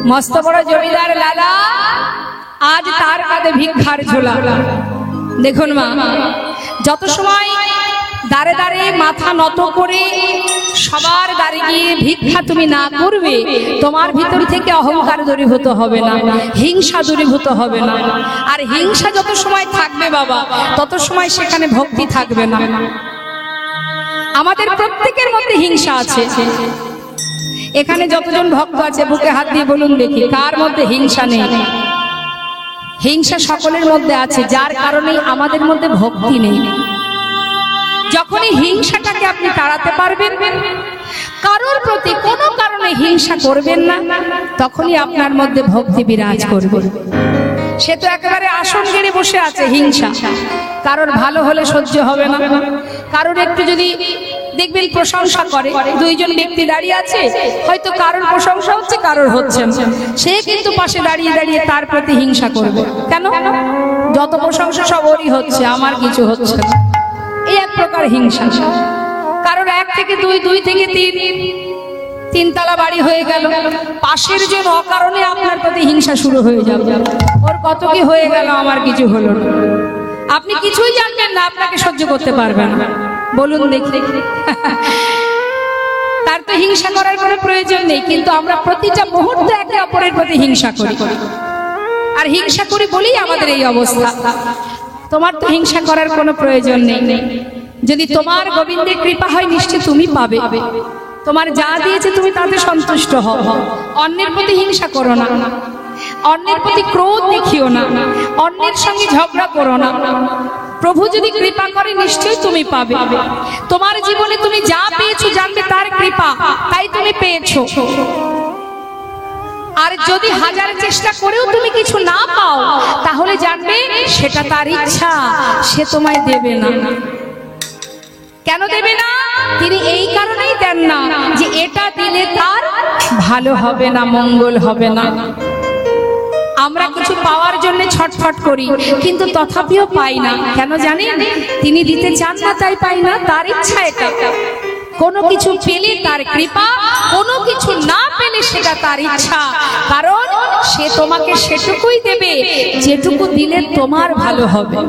মস্ত বড় জমিদার লালা, আজ তার কাঁধে ভিক্ষার ঝোলা। দেখুন মা, যত সময় দাঁড়ে দাঁড়ে মাথা নত করে সবার দাঁড়ে গিয়ে ভিক্ষা তুমি না করবে, তোমার ভিতর থেকে অহংকার দূরীভূত হবে না, হিংসা দূরীভূত হবে না। আর হিংসা যত সময় থাকবে বাবা, তত সময় সেখানে ভক্তি থাকবে না। আমাদের প্রত্যেকের মধ্যে হিংসা আছে। এখানে যতজন ভক্ত আছে বুকে হাত দিয়ে বলুন দেখি, কার মধ্যে হিংসা নেই? হিংসা সকলের মধ্যে আছে, যার কারণে আমাদের মধ্যে ভক্তি নেই। যখনই হিংসাটাকে আপনি তাড়াতে পারবেন, কারোর প্রতি কোনো কারণে হিংসা করবেন না, তখনই আপনার মধ্যে ভক্তি বিরাজ করবে। সে তো একেবারে আসন গেড়ে বসে আছে হিংসা, কারোর ভালো হলে সহ্য হবে না। কারোর একটু যদি দেখবেন প্রশংসা করে, দুইজন ব্যক্তি দাঁড়িয়ে আছে, হয়তো কারোর প্রশংসা হচ্ছে কারোর হচ্ছে না, সে কিন্তু পাশে দাঁড়িয়ে দাঁড়িয়ে তার প্রতি হিংসা করবে। কেন? যত প্রশংসা সব ওরই হচ্ছে, আমার কিছু হচ্ছে না। এই এক প্রকার হিংসা। কারোর 1 থেকে 2, 2 থেকে 3, 3 তলা বাড়ি হয়ে গেল, পাশের জন অকারণে আপনার প্রতি হিংসা শুরু হয়ে যাবে। ওর কত কি হয়ে গেল, আমার কিছু হলো না। আপনি কিছুই জানবেন না, আপনাকে সহ্য করতে পারবেন না। বলুন দেখি, তার তো হিংসা করার কোনো প্রয়োজন নেই, কিন্তু আমরা প্রতিটা মুহূর্তে একে অপরের প্রতি হিংসা করি। আর হিংসা করি বলেই আমাদের এই অবস্থা। তোমার তো হিংসা করার কোনো প্রয়োজন নেই। যদি তোমার গোবিন্দের কৃপা হয়, নিশ্চয় তুমি পাবে। তোমার যা দিয়েছে তুমি তাতে সন্তুষ্ট হও। অন্যের প্রতি হিংসা করো না, অন্যের প্রতি ক্রোধ দেখিও না, অন্যের সঙ্গে ঝগড়া করো না। প্রভু যদি কৃপা করে, নিশ্চয়ই তুমি পাবে। তোমার জীবনে তুমি যা পেয়েছো জানবে তার কৃপা, তাই তুমি পেয়েছো। আর যদি হাজার চেষ্টা করেও তুমি কিছু না পাও, তাহলে জানবে সেটা তার ইচ্ছা, সে তোমায় দেবে না। কেন দেবে না? তিনি এই কারণেই দেন না যে এটা দিলে তার ভালো হবে না, মঙ্গল হবে না। আমরা কিছু পাওয়ার জন্য ছটফট করি, কিন্তু তথাপিও পাই না। কেন জানেন? তিনি দিতে চান না, তাই পাই না। তার ইচ্ছা এটা। কোনো কিছু পেলে তার কৃপা, কোনো কিছু না পেলে সেটা তার ইচ্ছা। কারণ সে তোমাকে সেটুকুই দেবে যেটুকু দিলে তোমার ভালো হবে।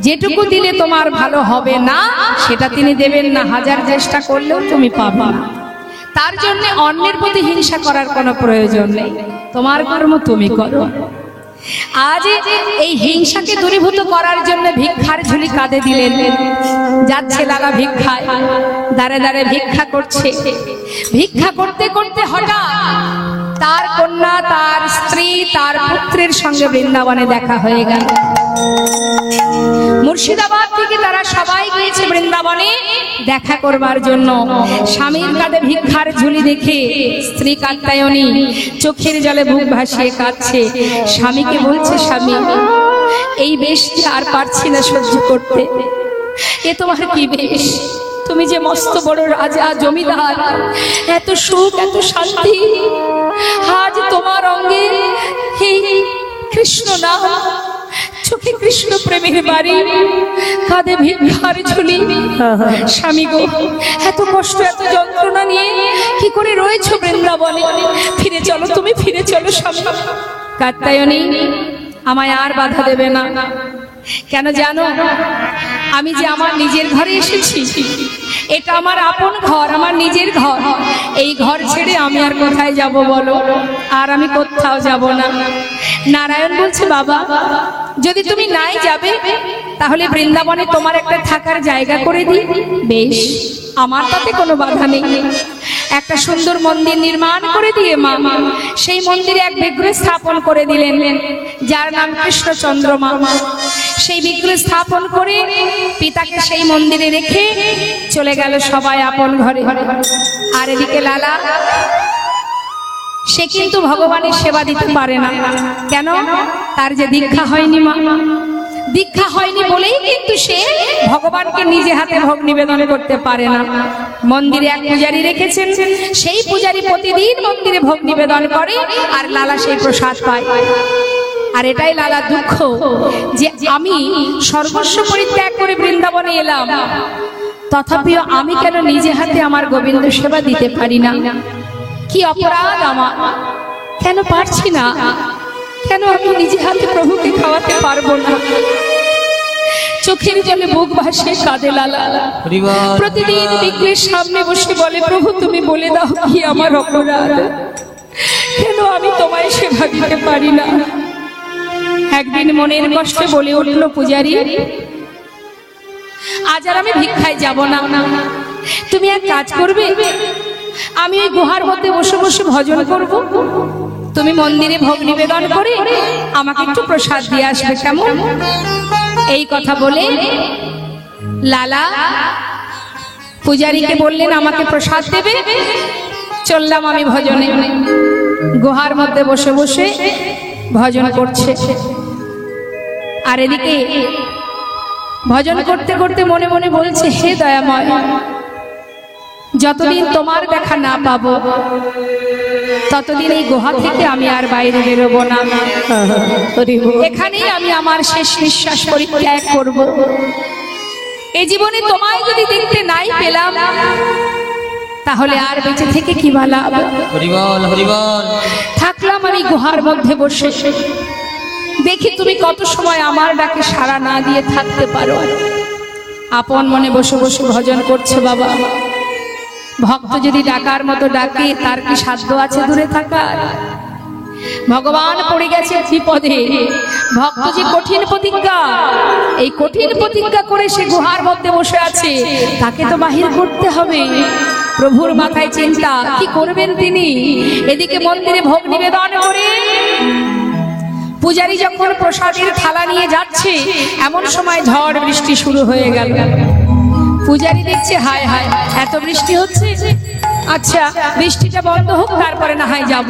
যেটুকু দিলে তোমার ভালো হবে না, সেটা তিনি দেবেন না। হাজার চেষ্টা করলেও তুমি পাবে না। তার জন্য অন্যের প্রতি হিংসা করার কোনো প্রয়োজন নেই। তোমার কর্ম তুমি করো। আজ এই হিংসাকে দূরীভূত করার জন্য ভিক্ষার ঝুলি কাঁধে দিলেন। যাচ্ছে লালা ভিক্ষায়, দাঁড়ে দাঁড়ে ভিক্ষা করছে। ভিক্ষা করতে করতে হঠাৎ তার কন্যা, তার স্ত্রী, তার পুত্রের সঙ্গে বৃন্দাবনে দেখা হয়ে গেল। মুর্শিদাবাদ থেকে তারা সবাই গিয়েছে বৃন্দাবনে দেখা করবার জন্য। স্বামীর কাঁধে ভিক্ষার ঝুলি দেখে স্ত্রী কাত্যায়নী চোখের জলে বুক ভাসিয়ে কাঁদছে। স্বামীকে বলছে, স্বামী, এই বেশ আর পারছি না সহ্য করতে। এ তোমার কি বেশ? তুমি যে মস্ত বড় রাজা, জমিদার, এত সুখ, এত শান্তি, আজ তোমার অঙ্গে এই কৃষ্ণ নাম, চোখে কৃষ্ণ প্রেমের বাড়ি, কাঁধে ভিক্ষার ঝুলি। স্বামী গো, এত কষ্ট, এত যন্ত্রণা নিয়ে কি করে রয়েছো বৃন্দাবনে? ফিরে চলো, তুমি ফিরে চলো স্বামী। কাত্যায়নী, আমায় আর বাধা দেবে না। কেন জানো? আমি যে আমার নিজের ঘরে এসেছি, এটা আমার আপন ঘর, আমার নিজের ঘর। এই ঘর ছেড়ে আমি আর কোথায় যাব বলো? আর আমি কোথাও যাব না। নারায়ণ বলছে, বাবা, যদি তুমি নাই যাবে, তাহলে বৃন্দাবনে তোমার একটা থাকার জায়গা করে দিই। বেশ, আমার তাতে কোনো বাধা নেই। একটা সুন্দর মন্দির নির্মাণ করে দিয়ে মা সেই মন্দিরে এক বিগ্রহ স্থাপন করে দিলেন, যার নাম কৃষ্ণচন্দ্রমা। সেই বিগ্রহ স্থাপন করে পিতাকে সেই মন্দিরে রেখে চলে গেল সবাই আপন ঘরে। আর এদিকে লালা, সে কিন্তু ভগবানের সেবা দিতে পারে না। কেন? তার যে দীক্ষা হয়নি মা। দীক্ষা হয়নি বলেই কিন্তু সে ভগবানকে নিজে হাতে ভোগ নিবেদন করতে পারে না। মন্দিরে এক পূজারী রেখেছেন, সেই পূজারী প্রতিদিন মন্দিরে ভোগ নিবেদন করে, আর লালা সেই প্রসাদ পায়। আর এটাই লালা দুঃখ, যে আমি সর্বস্ব পরিত্যাগ করে বৃন্দাবনে এলাম, তথাপিও আমি কেন নিজে হাতে আমার গোবিন্দ সেবা দিতে পারি না? কি অপরাধ আমার, কেন পারছি না? কেন আমি নিজে হাতে প্রভুকে খাওয়াতে পারবো না? চোখের জলে বুক ভাসে কাঁদে লালা। প্রতিদিন বিগ্রহের সামনে বসে বলে, প্রভু তুমি বলে দাও কি আমার অপরাধ, কেন আমি তোমায় সেবা দিতে পারি না? একদিন মনের কষ্টে বলে উঠল পূজারী, আজ আর আমি ভিক্ষায় যাব না, তুমি এক কাজ করবে, আমি ওই গুহার মধ্যে বসে বসে ভজন করব, তুমি মন্দিরে ভোগ নিবেদন করে আমাকে একটু প্রসাদ দিয়ে আসবে, কেমন? এই কথা বলে লালা পূজারীকে বললেন, আমাকে প্রসাদ দেবে। চললাম আমি ভজনে। গুহার মধ্যে বসে বসে ভজন করছে, আর এদিকে ভজন করতে করতে মনে মনে বলছে, হে দয়াময়, যতদিন তোমার দেখা না পাবো ততদিন এই গুহা থেকে আমি আর বাইরে বেরোবো না, এখানেই আমি আমার শেষ নিঃশ্বাস পরিত্যাগ করব। এই জীবনে তোমায় যদি দেখতে নাই পেলাম তাহলে আর বেঁচে থেকে কি বা লাভ? থাকলাম আমি গুহার মধ্যে বসে, দেখি তুমি কত সময় আমার ডাকে সাড়া না দিয়ে থাকতে পারো। আপন মনে বসে বসে ভজন করছে বাবা। ভক্ত যদি ডাকার মতো ডাকে, তার কি সাধ্য আছে দূরে থাকার? ভগবান পড়ে গেছে বিপদে, ভক্ত যে কঠিন প্রতিজ্ঞা, এই কঠিন প্রতিজ্ঞা করে সে গুহার মধ্যে বসে আছে, তাকে তো বাহির করতে হবে। প্রভুর মাথায় চিন্তা, কি করবেন তিনি? এদিকে মন্দিরে ভোগ নিবেদন করে পূজারী যখন প্রসাদের থালা নিয়ে যাচ্ছে, এমন সময় ঝড় বৃষ্টি শুরু হয়ে গেল। পূজারী দেখছে, হায় হায় এত বৃষ্টি হচ্ছে, আচ্ছা বৃষ্টিটা বন্ধ হোক তারপরে না হয় যাব।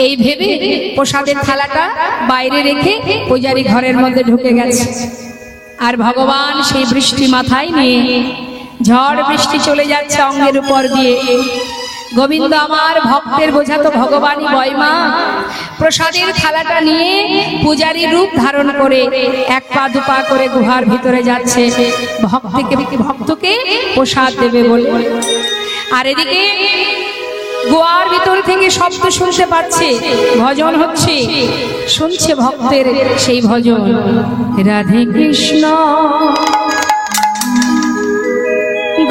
এই ভেবে প্রসাদের থালাটা বাইরে রেখে পূজারী ঘরের মধ্যে ঢুকে গেছে। আর ভগবান সেই বৃষ্টি মাথায় নিয়ে, ঝড় বৃষ্টি চলে যাচ্ছে অঙ্গের উপর দিয়ে। গোবিন্দ আমার ভক্তের বোঝা তো ভগবানই বয় মা। প্রসাদের থালাটা নিয়ে পূজারী রূপ ধারণ করে এক পা দুপা করে গুহার ভিতরে যাচ্ছে, ভক্তকে প্রসাদ দেবে বলে। আর এদিকে গুহার ভিতর থেকে শব্দ শুনতে পাচ্ছে, ভজন হচ্ছে, শুনছে ভক্তের সেই ভজন, রাধে কৃষ্ণ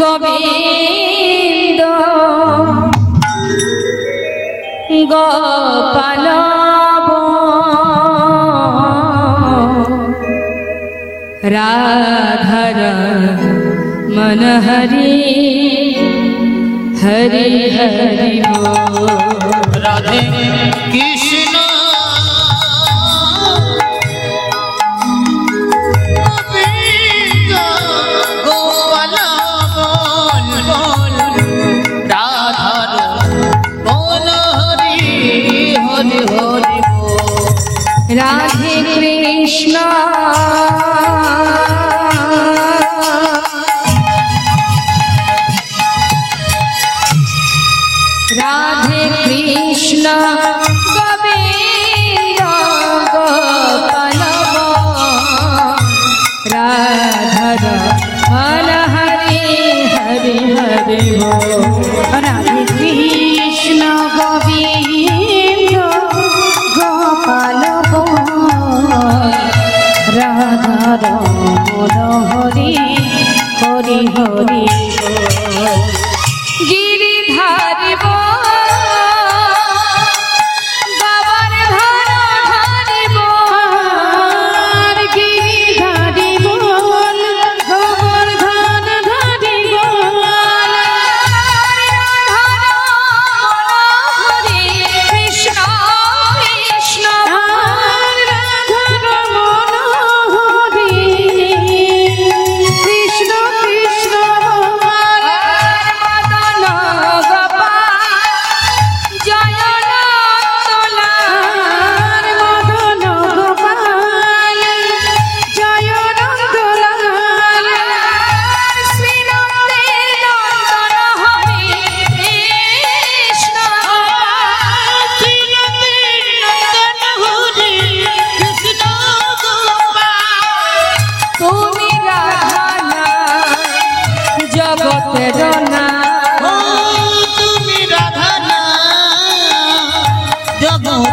গোবিন্দ গোপাল রাধার মন হরি হরি হরি রাধে কৃষ্ণ গোপাল রাধার মন হরি হরি হরি রাধে কৃষ্ণ রাধে কৃষ্ণ গোবিন্দ গোপাল রাধার মন হরি হরি হরি রাধে কৃষ্ণ গোবিন্দ গোপাল রাধার মন হরি হরি হরি গিরিধারী কৃষ্ণ কৃষ্ণ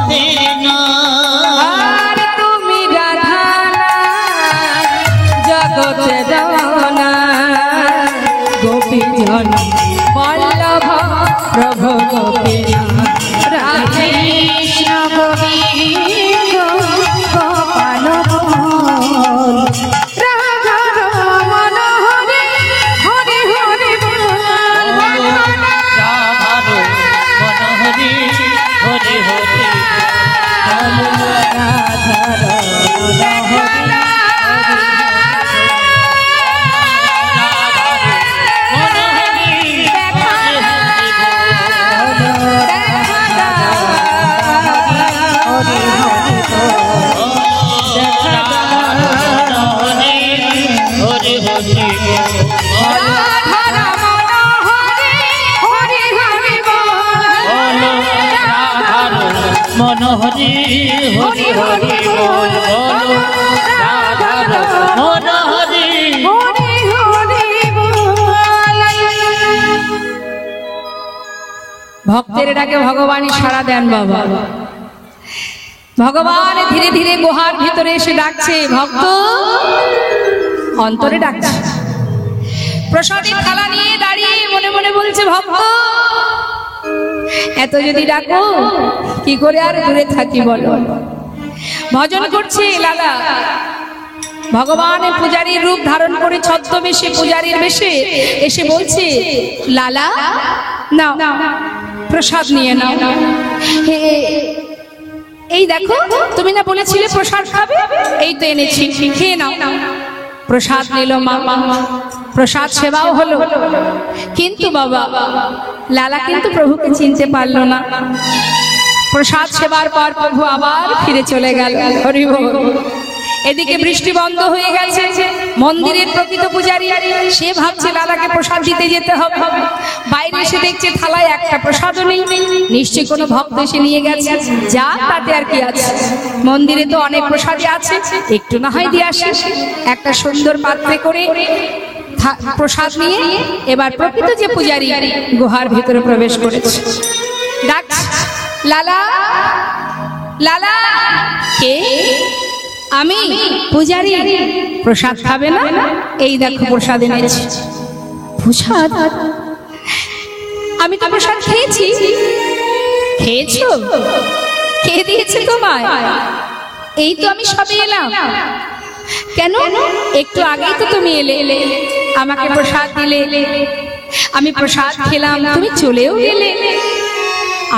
পথের না আর তুমি রাধা জগতে রমনা গোপীজন বল্লভ প্রভু গোপীনাথ রাধে কৃষ্ণ গোবিন্দ গোপাল রাধা রমন হরে হরে হরে বল। রাধার মনোহরি হরি হরি মনোহরি হরি হরি বল বলো রাধার মনোহরি হরে হরে বল। ভক্তের ডাকে ভগবানই সাড়া দেন বাবা। ভগবান ধীরে ধীরে গুহার ভিতরে এসে ডাকছে, ভক্ত অন্তরে ডাকছে। প্রসাদের থালা নিয়ে দাঁড়িয়ে মনে মনে বলছে, ভক্ত এত যদি ডাকো কি করে আর দূরে থাকি বলো। ভজন করছে লালা। ভগবান পূজারীর রূপ ধারণ করে ছদ্মবেশে পূজারীর বেশে এসে বলছে, লালা নাও প্রসাদ নিয়ে নাও। হে এই দেখো, তুমি না বলেছিলে প্রসাদ খাবে, এই তো এনেছি, খেয়ে নাও। প্রসাদ নিল মা, প্রসাদ সেবাও হলো। কিন্তু বাবা লালা কিন্তু প্রভুকে চিনতে পারলো না। প্রসাদ সেবার পর প্রভু আবার ফিরে চলে গেল। হরি বল। এদিকে বৃষ্টি বন্ধ হয়ে গেছে। মন্দিরের প্রকৃত পূজারী সে ভাবছে লালাকে প্রসাদ দিতে যেতে হবে। বাইরে এসে দেখছে থালায় একটা প্রসাদও নেই। নিশ্চয়ই কোনো ভক্ত এসে নিয়ে গেছে, যা তাতে আর কি আছে, মন্দিরে তো অনেক প্রসাদই আছে, একটু না হয় দিয়ে আসে। একটা সুন্দর পাত্রে করে প্রসাদ নিয়ে এবার প্রকৃত যে পূজারী গুহার ভিতরে প্রবেশ করেছে। ডাক, লালা লালা। কে? আমি পূজারী। প্রসাদ খাবে না? এই দেখো প্রসাদ এনেছি। প্রসাদ? আমি তো প্রসাদ খেয়েছি। খেয়েছো? কে দিয়েছে তোমায়? এই তো আমি সবে এলাম। কেন? একটু আগেই তো তুমি এলে, আমাকে প্রসাদ দিলে, আমি প্রসাদ খেলাম, তুমি চলেও গেলে।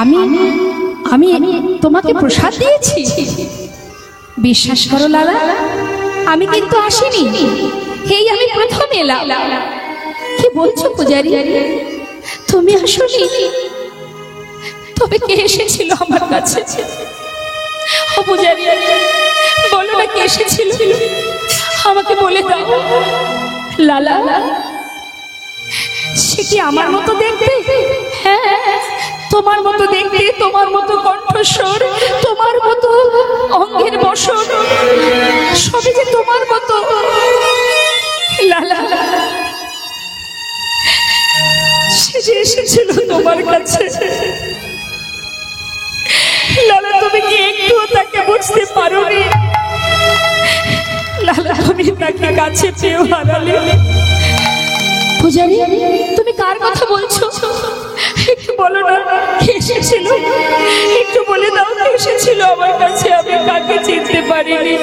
আমি আমি তোমাকে প্রসাদ দিয়েছি? বিশ্বাস করো লালা, আমি কিন্তু আসিনি, এই আমি প্রথম এলাম। কি বলছো পূজারী, তুমি আসোনি? তবে কে এসেছিল আমার কাছে? ও পূজারী, বলো না কে এসেছিল, আমাকে বলে দাও। লালা, সে কি আমার মতো দেখতে? হ্যাঁ, তোমার মতো দেখতে, তোমার মতো কণ্ঠস্বর, তোমার মতো অঙ্গের বসন, সবই যে তোমার মতো। লালা, সে যে এসেছিল তোমার কাছে। লালা, তুমি কি একটুও তাকে বুঝতে পারোনি? লালা, তুমি তাকে কাছে পেয়েও হারালে। পূজারী, তুমি কার কথা বলছো? একটু বলো না, কে এসেছিল? একটু বলে দাও, কে এসেছিল আমার কাছে? আমি কাকে চিনতে পারিনি।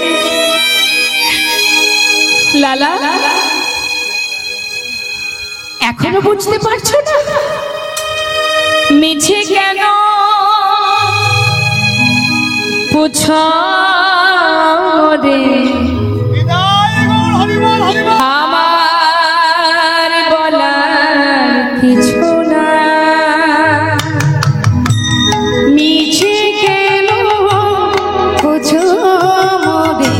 লালা, এখনো বুঝতে পারছো না? মিছে কেন পুছো রে, আমার বলার কিছু না। মিছে কেন পুছো রে,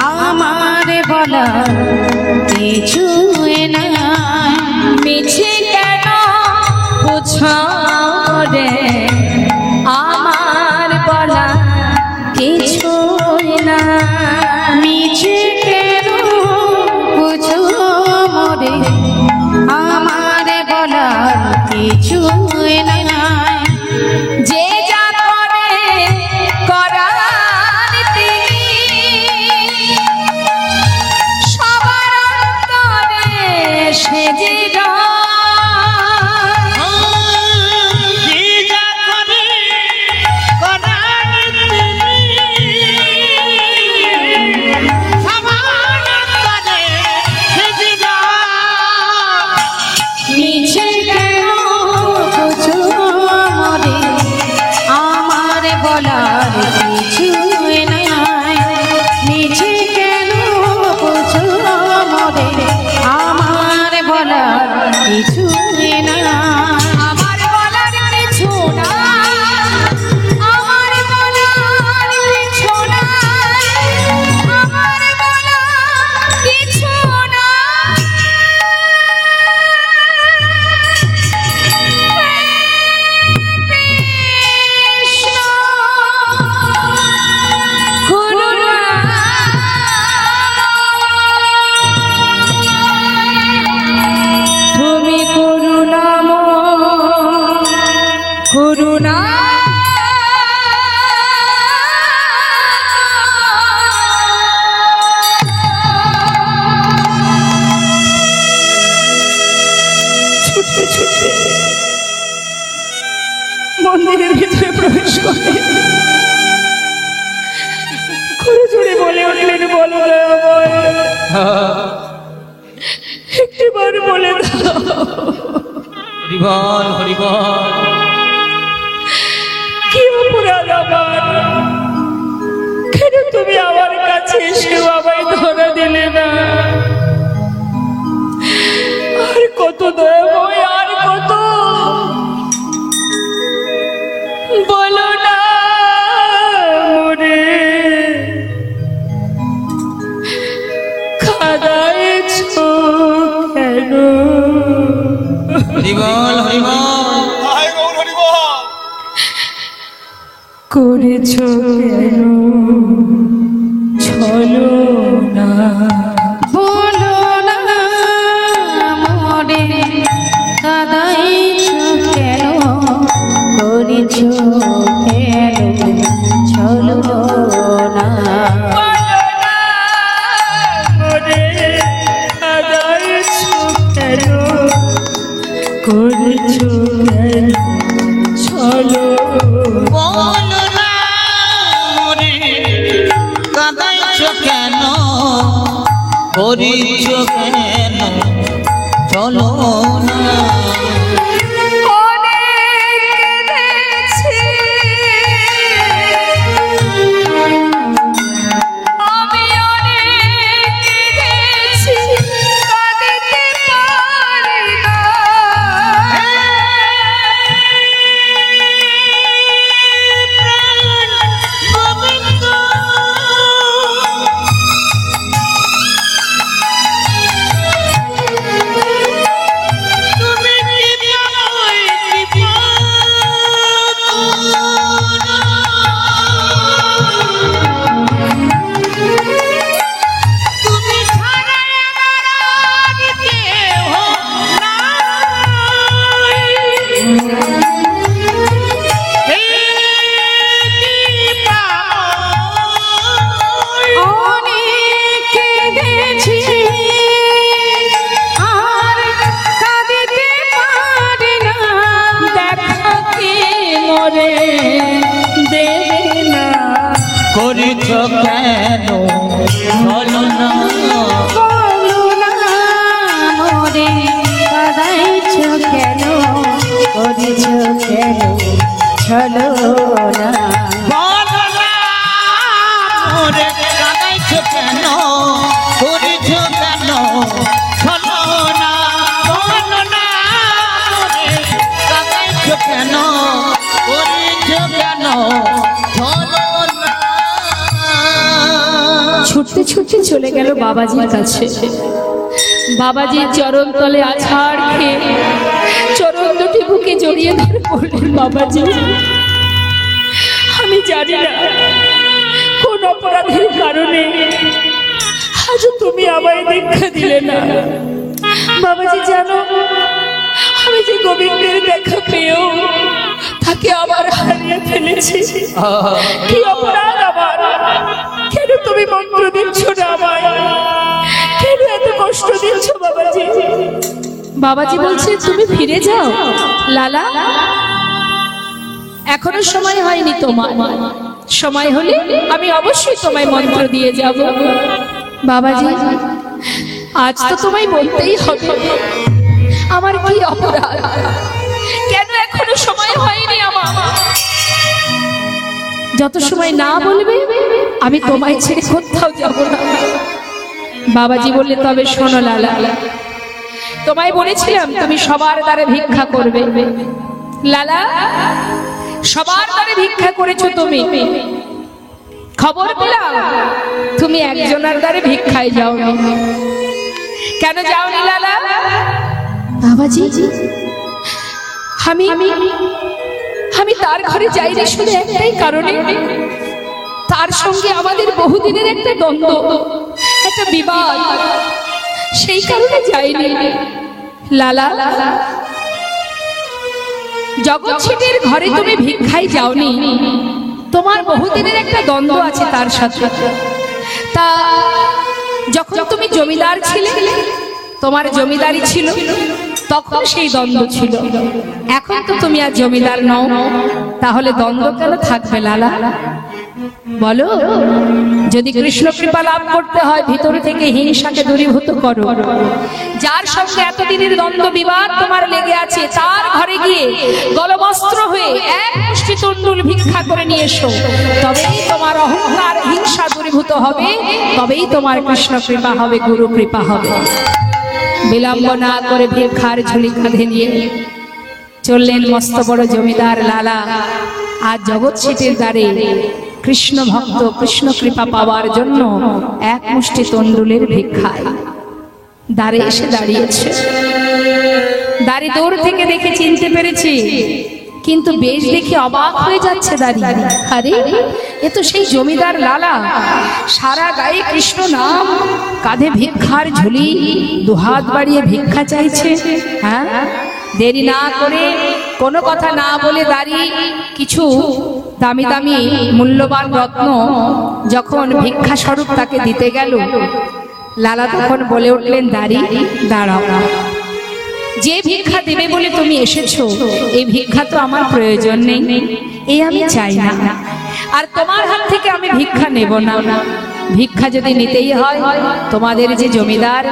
আমার বলার কিছু না। মিছে কেন পুছো রে, আমার বলার কিছু একটিবার বলে দাও। হরিবল হরিবল। কি অপরাধ আমার? কেন তুমি আমার কাছে এসে আমায় ধরা দিলে না? আর কত দয়া হয়, আর কত বলো না মনে খাদাইছো কেন? হরিবল হরিবল। করেছো কেন ছলো না? বলো না মরে কাদাইছো কেন? করেছো কেন ছলো না? বলো না মরে কাদাইছো কেন? করেছো কেন ছলো? বলো না মরে কাঁদাইছো কেন, করিছো কেন চলো না? করিছো কেন বলো না? বলো না মরে কাদাইছো কেন? করেছো কেন ছলো না? বলো না মরে কাঁদাইছো কেন, করিছো কেন চলো না? বলো না মরে কাঁদাইছো কেন, করিছো কেন চলো না? ছুটতে ছুটতে চলে গেল বাবাজির কাছে। বাবাজির চরণ তলে আছাড় খেয়ে চরণ দুটি বুকে জড়িয়ে ধরে বললেন, বাবাজি আমি জানি না কোন অপরাধের কারণে আজ তুমি আমায় দীক্ষা দিলে না। বাবাজি জানো, আমি যে গোবিন্দের দেখা পেয়েও তাকে আবার হারিয়ে ফেলেছি। কি অপরাধ আমার? কেন তুমি মন্ত্র দিচ্ছ না আমায়? কেন এত কষ্ট দিচ্ছ বাবাজি? বাবাজি বলছে তুমি ফিরে যাও লালা, এখনো সময় হয়নি তোমার। সময় হলে আমি অবশ্যই তোমায় মন্ত্র দিয়ে যাব। বাবাজি আজ তো তোমায় বলতেই হবে আমার কি অপরাধ, কেন এখনো সময় হয়নি আমার? যত সময় না বলবে আমি তোমায় ছেড়ে কোথাও যাব না। বাবাজি বললে তবে শোনো লালা, তোমায় বলেছিলাম তুমি সবার দ্বারে ভিক্ষা করবে। লালা সবার দ্বারে ভিক্ষা করেছো তুমি, খবর পেলাম তুমি একজনের দ্বারে ভিক্ষায় যাওনি। কেন যাওনি লালা? বাবাজি আমি তার ঘরে যাইনি শুধু একটাই কারণে, তার সঙ্গে আমাদের বহুদিনের একটা দ্বন্দ্ব, একটা বিবাদ, সেই কারণে যাইনি। লালা জগৎ ছেলের ঘরে তুমি ভিক্ষায় যাওনি, তোমার বহুদিনের একটা দ্বন্দ্ব আছে তার সাথে। তা যখন তুমি জমিদার ছিলে, তোমার জমিদারি ছিল, তখন সেই দ্বন্দ্ব ছিল। এখন তো তুমি আর জমিদার নও, তাহলে দ্বন্দ্ব কেন থাকবে লালা? বলো, যদি কৃষ্ণ কৃপা লাভ করতে হয় ভিতর থেকে হিংসাকে দূরীভূত করো। যার সঙ্গে এতদিনের দ্বন্দ্ব বিবাদ তোমার লেগে আছে তার ঘরে গিয়ে গলবস্ত্র হয়ে এক মুষ্টি তণ্ডুল ভিক্ষা করে নিয়ে এসো, তবেই তোমার অহংকার হিংসা দূরীভূত হবে, তবেই তোমার কৃষ্ণ কৃপা হবে, গুরু কৃপা হবে। বিলম্ব না করে ভিক্ষার ঝুলি কাঁধে নিয়ে চললেন মস্ত বড় জমিদার লালা। আর জগৎ শেঠের দ্বারে কৃষ্ণ ভক্ত কৃষ্ণ কৃপা পাওয়ার জন্য এক মুষ্টি তণ্ডুলের ভিক্ষায় দ্বারে এসে দাঁড়িয়েছে। দাঁড়ি দূর থেকে দেখে চিনতে পেরেছি, কিন্তু বেশ দেখে অবাক হয়ে যাচ্ছে দাঁড়িয়ে। আরে এ তো সেই জমিদার লালা, সারা গায়ে কৃষ্ণ নাম, কাঁধে ভিক্ষার ঝুলি, দুহাত বাড়িয়ে ভিক্ষা চাইছে। হ্যাঁ, দেরি না করে কোনো কথা না বলে দাঁড়িয়ে কিছু দামি দামি মূল্যবান রত্ন যখন ভিক্ষা স্বরূপ তাকে দিতে গেল, লালা তখন বলে উঠলেন, দাঁড়ি দাঁড়াও, যে ভিক্ষা দেবে বলে তুমি এসেছো এই ভিক্ষা তো আমার প্রয়োজন নেই, এই আমি চাই না, আর তোমার হাত থেকে আমি ভিক্ষা নেব না। ভিক্ষা যদি নিতেই হয় তোমাদের যে জমিদার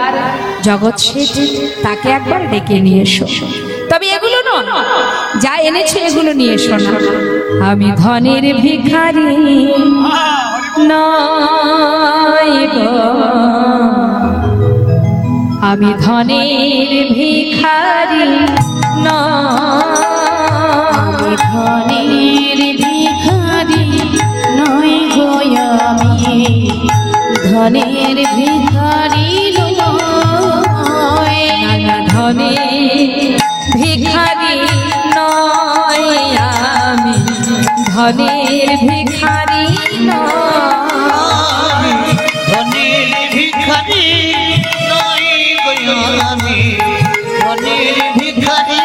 জগৎ শেঠ তাকে একবার ডেকে নিয়ে এসো, তবে এগুলো নয়, যা এনেছো এগুলো নিয়ে এসো না। আমি ধনের ভিখারি নয় গো, আমি ধনের ভিখারি নয়, ধনের ভিখারি নয় গো, আমি ধনের ভিখারি নয়, ধনের ভিখারি নয়, আমি ধনের ভিখারি নয়, ধনের ভিখারি নয় গো, আমি ধনের ভিখারি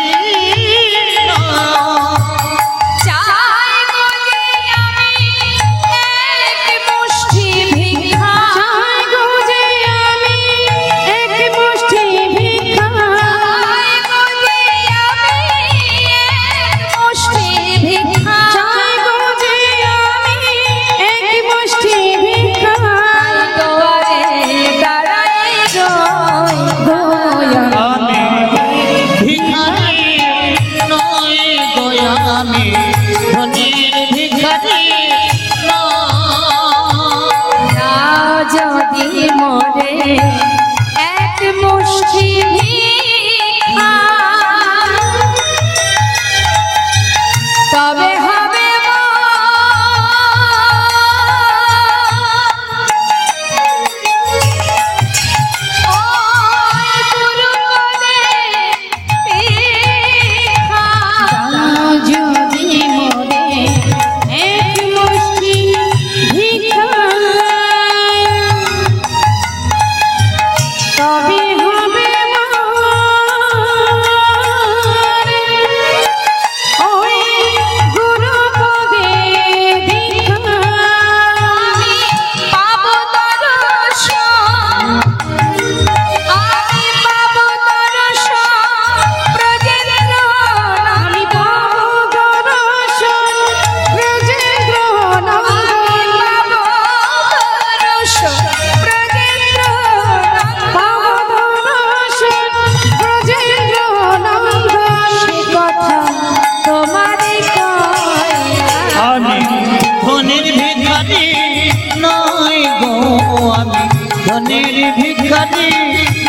ধনের ভিখারি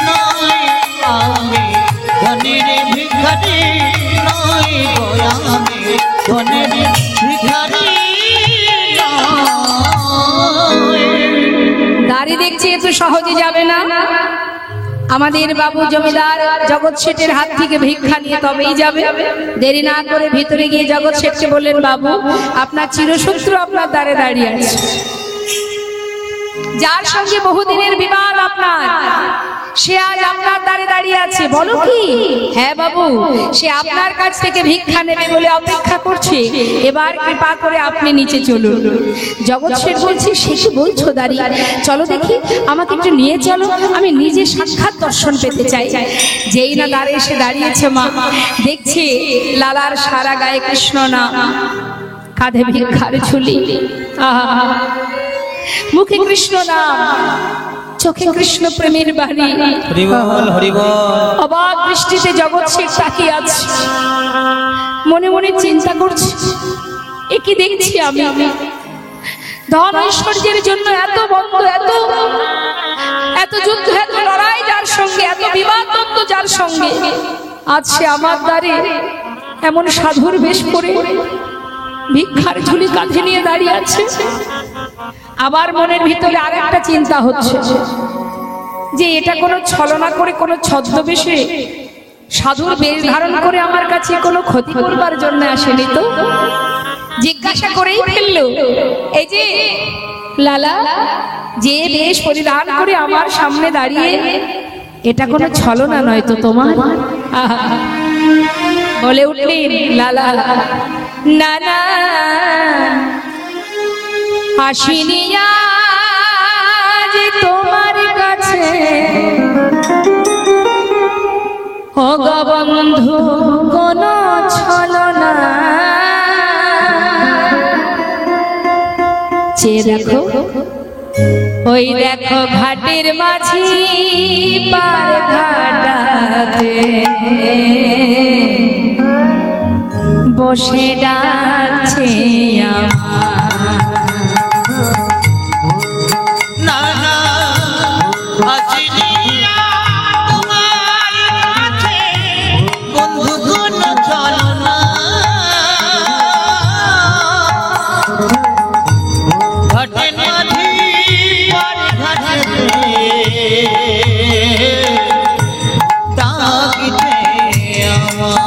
নয়, আমি ধনের ভিখারি নয় গো, আমি ধনের ভিখারি নয়। দাড়ি দেখছি এত সহজে যাবে না, আমাদের বাবু জমিদার জগৎ শেঠের হাত থেকে ভিক্ষা নিয়ে তবেই যাবে। দেরি না করে ভিতরে গিয়ে জগৎ শেঠকে বললেন, বাবু আপনার চিরশত্রু আপনার দ্বারে দাঁড়িয়ে আছে, যার সঙ্গে বহুদিনের বিবাদ আপনার, সে আজ আপনার দ্বারে দাঁড়িয়ে আছে। বলো কি? হ্যাঁ বাবু, সে আপনার কাছ থেকে ভিক্ষা নেবে বলে অপেক্ষা করছে, এবার কৃপা করে আপনি নিচে চলুন। জগৎ শেঠ বলছে, সে কি বলছো দাঁড়ি, চলো দেখি, আমাকে একটু নিয়ে চলো, আমি নিজে সাক্ষাৎ দর্শন পেতে চাই। যেই না দ্বারে এসে দাঁড়িয়েছে মা, দেখছে লালার সারা গায়ে কৃষ্ণ নাম, কাঁধে ভিক্ষার ঝুলি, আহা, মুখে কৃষ্ণ নাম, চোখে কৃষ্ণ প্রেমের বাণী। হরি বল হরি বল। অবাক দৃষ্টিতে জগৎ শেখ তাকিয়ে আছে, মনে মনে চিন্তা করছে, এ কি দেখছি আমি? ধন ঐশ্বর্যের জন্য এত বন্ধ, এত যুদ্ধ, এত লড়াই যার সঙ্গে, এত বিবাদ দ্বন্দ্ব যার সঙ্গে, আজ সে আমার দ্বারে এমন সাধুর বেশ করে ভিক্ষার ঝুলি কাঁধে নিয়ে দাঁড়িয়ে আছে। আবার মনের ভিতরে আরেকটা চিন্তা হচ্ছে যে এটা কোনো ছলনা করে, কোনো ছদ্মবেশে সাধুর বেশ ধারণ করে আমার কাছে কোনো ক্ষতি করবার জন্য আসেনি তো? জিজ্ঞাসা করেই ফেললো, এই যে লালা, যে বেশ পরিধান করে আমার সামনে দাঁড়িয়ে, এটা কোনো ছলনা নয় তো তোমার? আহা, বলে উঠলেন লালা, না না, আসিনি আজ তোমার কাছে ও গো বন্ধু কোন ছলনা। চেয়ে দেখো, ওই দেখো ঘাটের মাঝি পার ঘাটাতে বসে ডাকছে আমার। না না আসিনি তোমার কাছে বন্ধু কোন ছলনা। ঘাটের মাঝি পার ঘাটাতে ডাকছে আমার।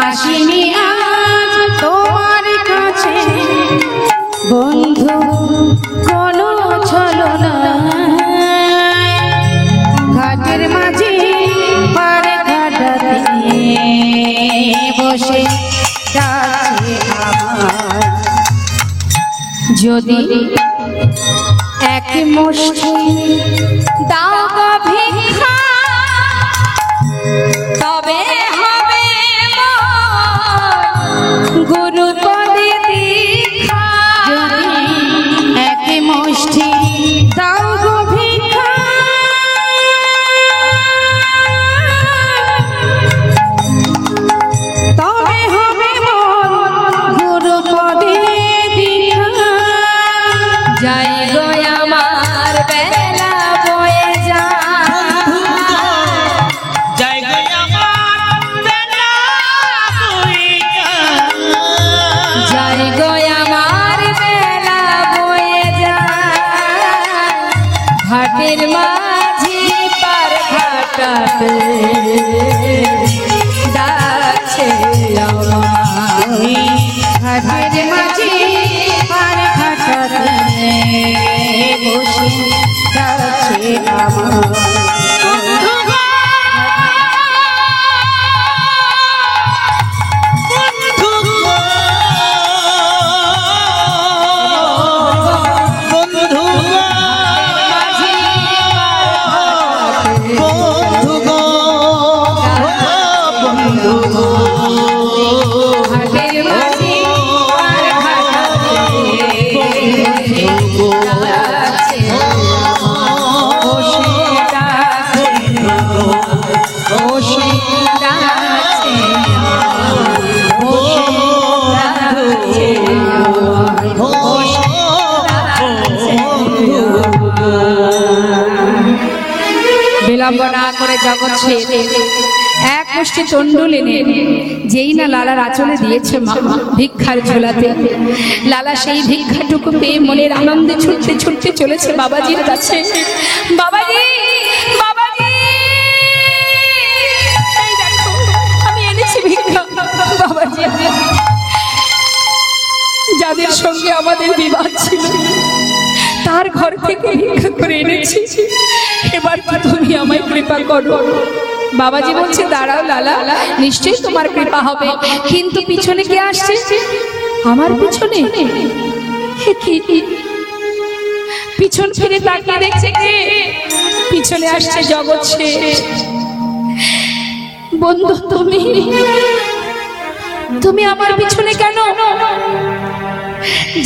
আসিনি আজ তোমার কাছে বন্ধু কোন ছলনা। ঘাটের মাঝে পার ঘাটাতে বসে ডাকছে আমার। যদি এক মুষ্টি দাও গো ভিক্ষা, তবে হবে গুরু পদে দীক্ষা। যদি এক মুষ্টি দাও গো ভিক্ষা, তবে হবে গুরু পদে দীক্ষা। যাই গো আমার বেলা বয়ে যা, যাই গো আমার বেলা বয়ে যা। ঘাটের মাঝি পার ঘাটাতে ডাকছে আমায়। ঘাটের মাঝি পার ঘাটাতে বসে ডাকছে আমায়। বিলম্ব না করে জগৎ ছেড়ে এক মুষ্টি তন্ডুল এনে যেই না লালার আঁচলে দিয়েছে মা ভিক্ষার ঝোলাতে, লালা সেই ভিক্ষাটুকু পেয়ে মনের আনন্দে ছুটতে ছুটতে চলেছে বাবাজির কাছে। বাবাজি, বাবাজি, এই দেখো আমি এনেছি ভিক্ষা। বাবাজি, যাদের সঙ্গে আমাদের বিবাদ ছিল তার ঘর থেকে ভিক্ষা করে এনেছি, এবার তুমি আমায় কৃপা করো। বাবাজি বলছে, দাঁড়াও লালা, নিশ্চয়ই তোমার কৃপা হবে, কিন্তু পিছনে কে আসছে? আমার পিছনে? পিছন ফিরে তাকিয়ে দেখছে কে? পিছনে আসছে জগৎ শেঠ। বন্ধু, তুমি আমার পিছনে কেন?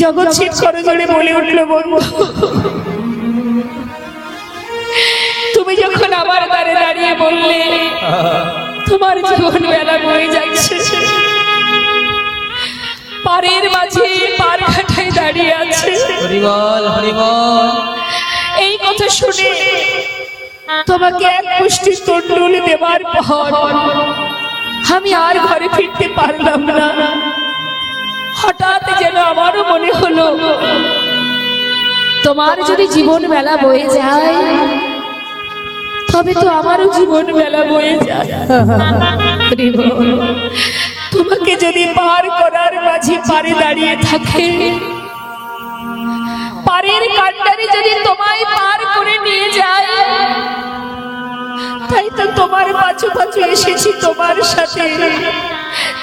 জগৎ শেঠ করজোড়ে বলে উঠল, বন্ধু তুমি যখন আমার দ্বারে দাঁড়িয়ে বললে তোমার জীবন বেলা বয়ে যাচ্ছে, পারের মাঝে পার ঘাটায় দাঁড়িয়ে আছে, এই কথা শুনে তোমাকে এক মুষ্টি তন্ডুল দেবার পর আমি আর ঘরে ফিরতে পারলাম না। হঠাৎ যেন আমারও মনে হলো, তোমার যদি জীবন বেলা বয়ে যায় তবে তো আমারও জীবন বেলা বয়ে যায়। তোমাকে যদি পার করার মাঝে পারে দাঁড়িয়ে থাকে, পারের কান্ডারি যদি তোমায় পার করে নিয়ে যায়, তাই তো তোমার পাছু পাছু এসেছি তোমার সাথে।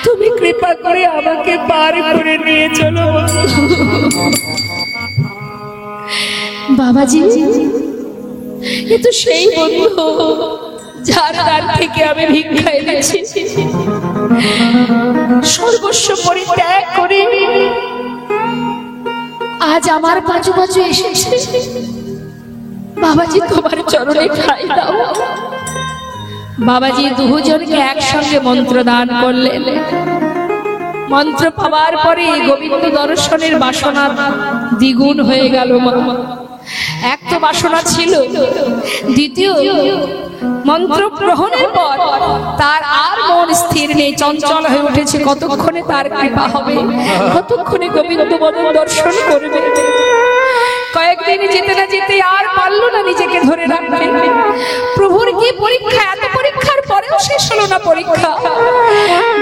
তুমি কৃপা করে আমাকে পার করে নিয়ে চলো। বাবাজি, এ তো সেই বন্ধু যার দ্বার থেকে আমি ভিক্ষা এনেছি। সর্বস্ব পরিত্যাগ করে আজ আমার পাছু পাছু এসেছে। বাবাজি, তোমার চরণে ঠাঁই দাও। বাবাজি দুজনকে একসঙ্গে মন্ত্র দান করলেন। মন্ত্র পাওয়ার পরে গোবিন্দ দর্শনের বাসনা দ্বিগুণ হয়ে গেল। এক তো বাসনা ছিল, দ্বিতীয় মন্ত্র গ্রহণের পর তার আর মন স্থির নেই, চঞ্চল হয়ে উঠেছে। কতক্ষণে তার কৃপা হবে, কতক্ষণে গোবিন্দ বদন দর্শন করবে। কয়েকদিন যেতে না যেতে আর পারলো না নিজেকে ধরে রাখতে। প্রভুর কি পরীক্ষা! এত পরীক্ষার পরেও শেষ হলো না পরীক্ষা।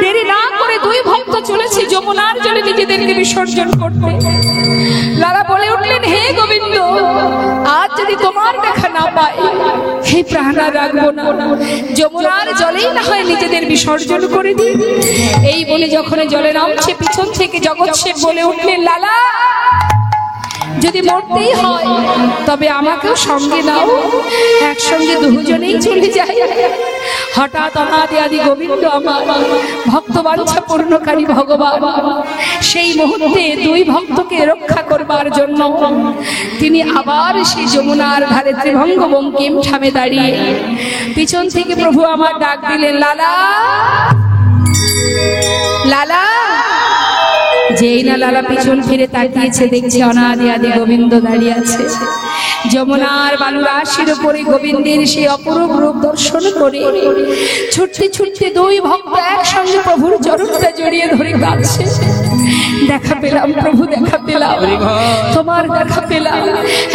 দেরি না করে দুই ভক্ত চলেছে যমুনার জলে নিজেদেরকে বিসর্জন করতে। লালা বলে উঠলেন, হে গোবিন্দ, আজ যদি তোমার দেখা না পাই, হে প্রাণ আর রাখবো না, যমুনার জলেই না হয় নিজেদের বিসর্জন করে দিই। এই বলে যখন জলে নামছে, পিছন থেকে জগৎ শেঠ বলে উঠলেন, লালা, যদি মরতেই হয় তবে আমাকেও সঙ্গে নাও, একসঙ্গে দুজনেই চলে যাই। হঠাৎ অনাদি আদি গোবিন্দ আমার ভক্ত বাঞ্ছা পূর্ণকারী ভগবান সেই মুহূর্তে দুই ভক্তকে রক্ষা করবার জন্য তিনি আবার সেই যমুনার ধারে ত্রিভঙ্গ বঙ্কিম ঠামে দাঁড়িয়ে পিছন থেকে প্রভু আমার ডাক দিলেন, লালা, লালা। যেই না লালা পিছন ফিরে তাকিয়েছে, দেখছে অনাদি আদি গোবিন্দ দাঁড়িয়ে আছে। যমুনার বালু রাশির উপরে গোবিন্দের সেই অপরূপ রূপ দর্শন করে ছুটতে ছুটতে দুই ভক্ত একসঙ্গে প্রভুর চরণটা জড়িয়ে ধরে কাঁদছে। দেখা পেলাম প্রভু, দেখা পেলাম, তোমার দেখা পেলাম।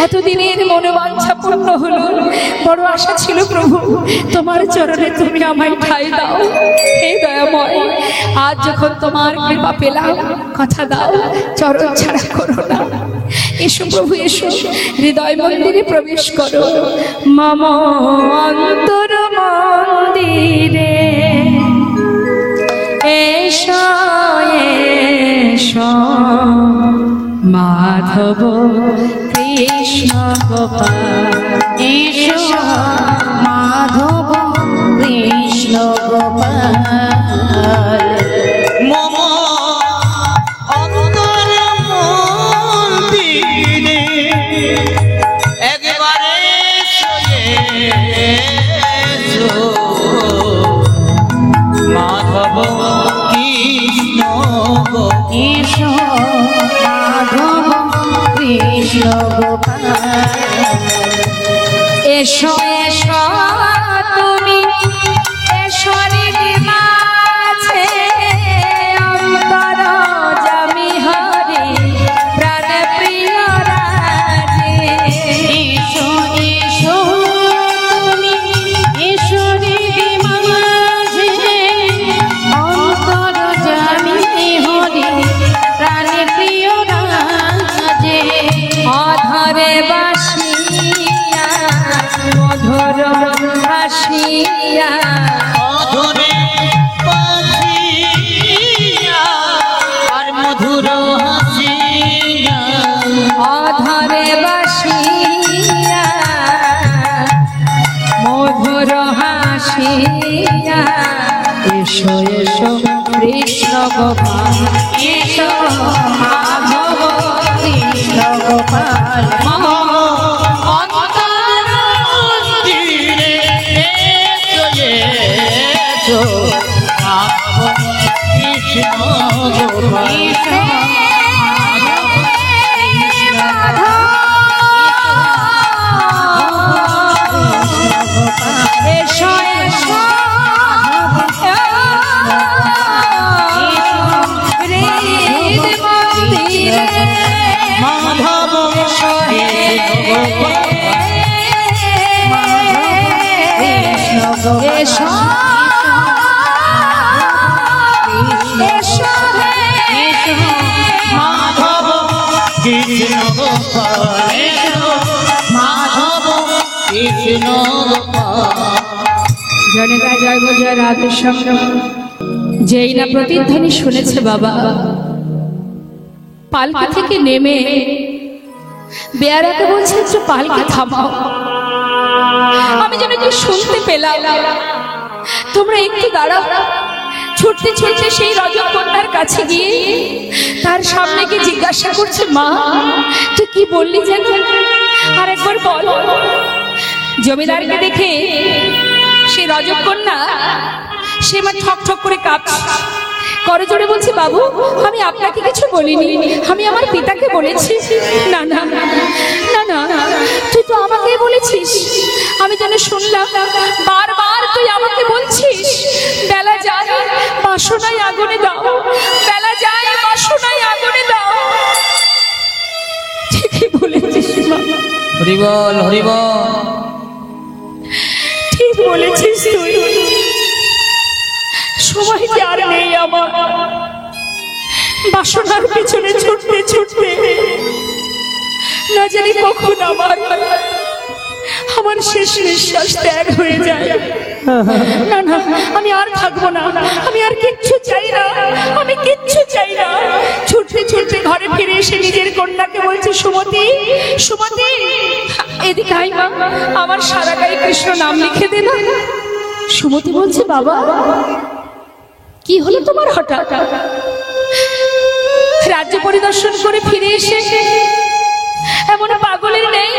এতদিনের মনোবাঞ্ছা পূর্ণ হলো। বড় আশা ছিল প্রভু, তোমার চরণে তুমি আমায় ঠাঁই দাও। হে দয়াময়, আজ যখন তোমার কৃপা পেলাম, কথা দাও চরণ ছাড়া করো না। এসো প্রভু, এসো, হৃদয় মন্দিরে প্রবেশ করো। মম অন্তর মন্দিরে এসো, এসো মাধব কৃষ্ণ গোপাল, এসো মাধব কৃষ্ণ গোপাল। মম অন্তর মন্দিরে একবারে এসো মাধব কৃষ্ণ এসো মাধব কৃষ্ণ গোপাল। এসো, এসো বাসিয়া অধরে বাসিয়া আর মধুর হাসিয়া অধরে বাসিয়া মধুর হাসিয়া এসো এসো কৃষ্ণ গোপাল এসো মাধব কৃষ্ণ গোপাল এসো এসো মাধব এসো মাধব কৃষ্ণ গোপাল মাধব কৃষ্ণ গোপাল। জনতা জয় গো জয় রাধে শ্যাম। যেই না প্রতিধ্বনি শুনেছে বাবা, পালকি থেকে নেমে বেয়ারাকে বলছে একটু পালকি থামাও। আমি যেন কি শুনতে পেলাম, তোমরা একটু দাঁড়াও। ছুটতে ছুটতে সেই রজকন্যার কাছে গিয়ে তার সামনে গিয়ে জিজ্ঞাসা করছে, মা তুই কি বললি যেন আর একবার বল। জমিদারকে দেখে সেই রজকন্যা সে মা ঠক ঠক করে কাঁপছে, করে জোরে বলছে, বাবু আমি আপনাকে কিছু বলিনি, আমি আমার পিতাকে বলেছি। না না না না, তুই তো আমাকে বলেছিস, আমি যেন শুনলাম বারবার তুই আমাকে বলছিস বেলা যায় বাসনায় আগুনে দাও, বেলা যায় বাসনায় আগুনে দাও। ঠিকই বলেছিস মা, হরি বল হরি বল। ঠিক বলেছিস তুই। সময় যে আর নেই আমার, বাসনার পেছনে ছুটতে ছুটতে না জানি কখন আমার শেষ নিঃশ্বাস ত্যাগ হয়ে যায়। না না, আমি আর থাকবো না, আমি আর কিচ্ছু চাই না, আমি কিচ্ছু চাই না। ছুটতে ছুটতে ঘরে ফিরে এসে নিজের কন্যাকে বলছে, সুমতি সুমতি এদিকে আয় মা, আমার সারা গায়ে কৃষ্ণ নাম লিখে দে না। সুমতি বলছে, বাবা কি হলো তোমার হঠাৎ? রাজ্য পরিদর্শন করে ফিরে এসে এমন পাগলের নেই,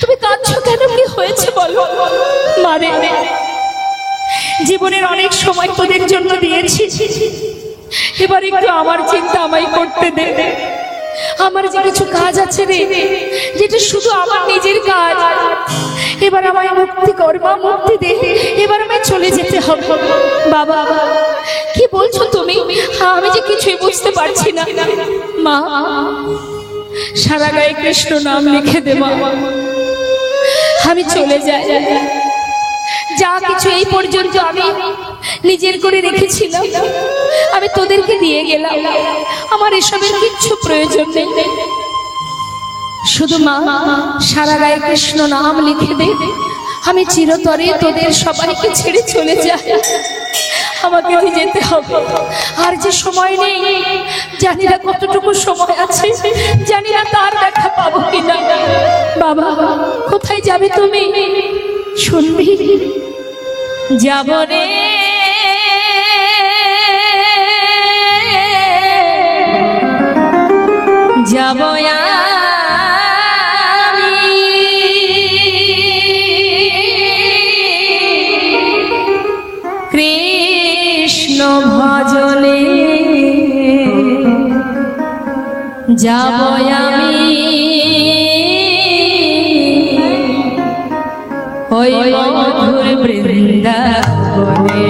তুমি কাঁদছো কেন? কি হয়েছে বলো? মারে জীবনের অনেক সময় তোদের জন্য দিয়েছি, এবার একটু আমার চিন্তা আমায় করতে দে। আমার যে কিছু কাজ আছে রে, যেটা শুধু আমার নিজের কাজ, এবার আমায় মুক্তি কর মা, মুক্তি দে, এবার আমায় চলে যেতে হবে। বাবা কি বলছো তুমি? আমি যে কিছুই বুঝতে পারছি না। মা সারা গায়ে কৃষ্ণ নাম লিখে দে মা, আমি চলে যাই। যা কিছু এই পর্যন্ত আমি নিজের করে রেখেছিলাম আমি তোদেরকে দিয়ে গেলাম, আমার এসবের কিচ্ছু প্রয়োজন নেই। শুধু মা সারা গায়ে কৃষ্ণ নাম লিখে দে, আমি চিরতরে তোদের সবাইকে ছেড়ে চলে যাই। আমাকে যেতে হবে, আর যে সময় নেই, জানি না কতটুকু সময় আছে, জানি না তার দেখা পাবো কিনা। বাবা কোথায় যাবে তুমি? শুনবি? যাব রে যাব কৃষ্ণ ভজনে, যাব আমি ওই মধুর বৃন্দাবনে।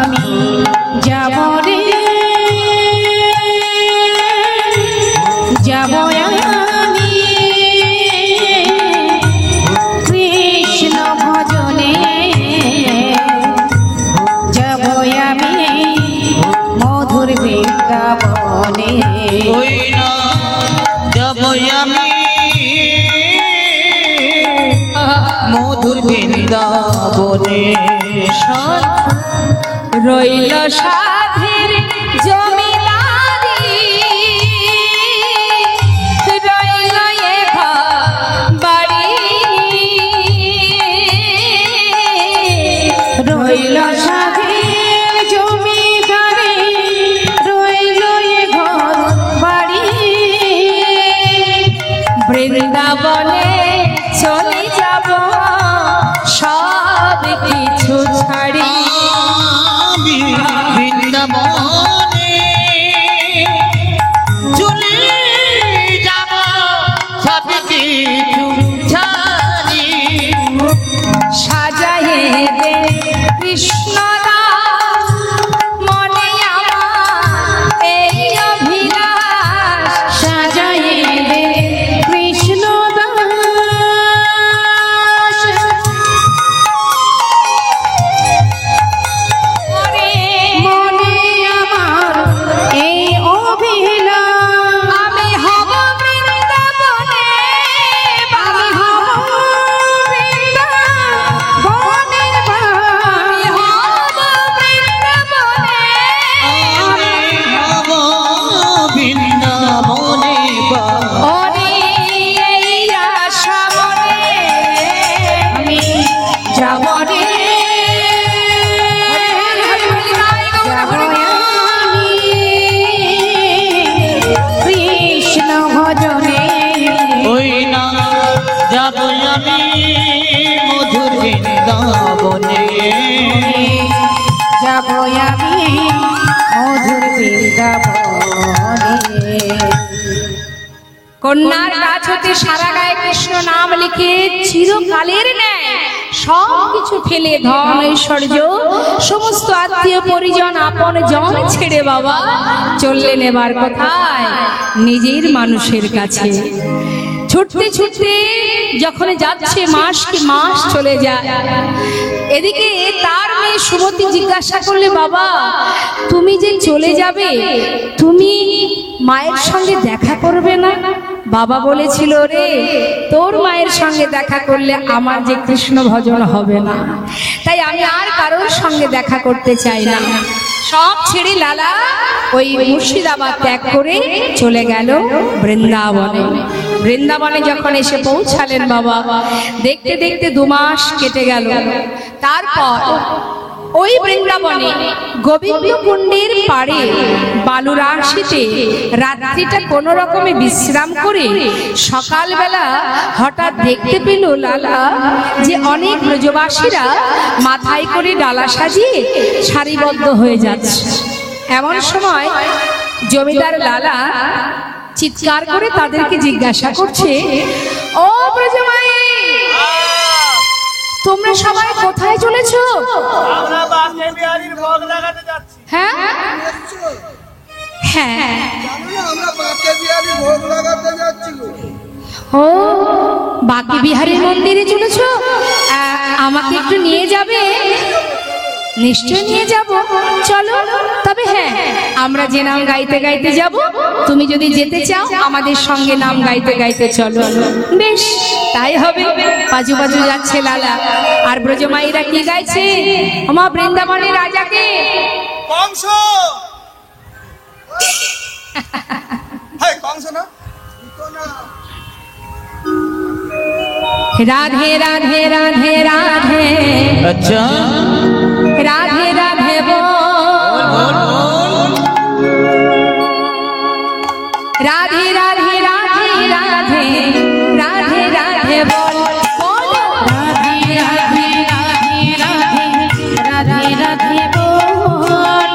আমি যাব রে যাব আমি কৃষ্ণ ভজনে, যাব আমি মধুর বৃন্দাবনে। মধুর বৃন্দাবনে রইল সাধের জমিদারি, রইল এ বাড়ি, রইল সাধের জমিদারি, রইল এ ঘর বাড়ি। বৃন্দাবনে চলে যাব সব কিছু ছাড়ি। আমি বৃন্দাবনে চলে যাব সব কিছু ছাড়ি। সাজায়ে দে কৃষ্ণদাস মনে আমার এই অভিলাষ, সাজায়ে দে কৃষ্ণ দাস। মনে আমার এই অভিলাষ, আমি হব বৃন্দাবনে, আমি হব বৃন্দাবনের আমি হব বৃন্দাবনে, আমি হব বৃন্দাবনে ওরে এই আশা মনে আমি যাব রে, যাব আমি কৃষ্ণ ভজনে। ওই না যাব আমি মধুর বৃন্দাবনে। যাব আমি মধুর বৃন্দাবনে। কন্যার কাছ হতে সারা গায়ে কৃষ্ণ নাম লিখে চিরকালের ন্যায় সব কিছু ফেলে ধন ঐশ্বর্য সমস্ত আত্মীয় পরিজন আপন জন ছেড়ে বাবা চললেন এবার কোথায়? নিজের মানুষের কাছে। ছুটতে ছুটতে যখন যাচ্ছে মাস কি মাস চলে যায়। এদিকে তার মেয়ে সুমতি জিজ্ঞাসা করলে, বাবা তুমি যে চলে যাবে তুমি মায়ের সঙ্গে দেখা করবে না? বাবা বলেছিল, রে তোর মায়ের সঙ্গে দেখা করলে আমার যে কৃষ্ণ ভজন হবে না, তাই আমি আর কারোর সঙ্গে দেখা করতে চাই না। সব ছেড়ে লালা ওই মুর্শিদাবাদ ত্যাগ করে চলে গেল বৃন্দাবনে। বৃন্দাবনে যখন এসে পৌঁছালেন বাবা, দেখতে দেখতে 2 মাস কেটে গেল। তারপর ওই বৃন্দাবনে গোবিন্দ কুণ্ডের পাড়ে বালুরাশিতে রাত্রিটা কোন রকমে বিশ্রাম করে সকালবেলা হঠাৎ দেখতে পেল লালা যে অনেক ব্রজবাসীরা মাথায় করে ডালা সাজিয়ে সারিবদ্ধ হয়ে যাচ্ছে। এমন সময় জমিদার লালা চিৎকার করে তাদেরকে জিজ্ঞাসা করছে, ও ব্রজমাই তোমরা সবাই কোথায় চলেছো? আমরা বাঁকে বিহারীর ভোগ লাগাতে যাচ্ছি। হ্যাঁ হ্যাঁ, জানো না, আমরা বাঁকে বিহারীর ভোগ লাগাতে যাচ্ছি গো। ও বাকি বিহারীর মন্দিরে চলেছো? আমাকে একটু নিয়ে যাবে? নিশ্চয় নিয়ে যাব, চলো। তবে হ্যাঁ, আমরা যে নাম গাইতে গাইতে যাব, তুমি যদি যেতে চাও আমাদের সঙ্গে নাম গাইতে গাইতে চলো। বেশ তাই হবে। পাজু পাজু যাচ্ছে লালা, আর ব্রজমাইরা কি গাইছে? আমার বৃন্দাবনের রাজাকে কংস, হাই কংস না, তো না। রাধে রাধে রাধে রাধে আচ্ছা রাধে রাধে বল, রাধে রাধে রাধে রাধে রাধে রাধে বল, রাধে রাধে রাধে রাধে রাধে রাধে বল,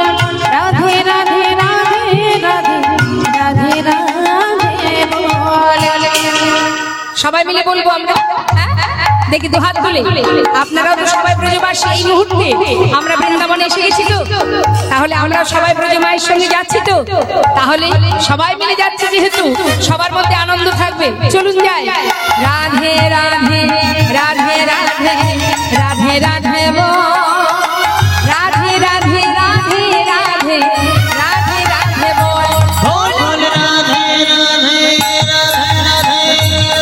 রাধে রাধে রাধে রাধে রাধে রাধে বল। সবাই মিলে বলবো আমরা, হ্যাঁ? দেখি তো হাত তুলে। আপনারাও তো সবাই ব্রজবাসী। এই মুহূর্তে আমরা বৃন্দাবনে এসে গেছি তো, তাহলে আমরা সবাই ব্রজমায়ের সঙ্গে যাচ্ছি তো, তাহলে সবাই মিলে যাচ্ছি যেহেতু সবার মধ্যে আনন্দ থাকবে। চলুন যাই। রাধে রাধে রাধে রাধে রাধে রাধে বল, রাধে রাধে রাধে রাধে রাধে রাধে বল, বল রাধে রাধে রাধে রাধে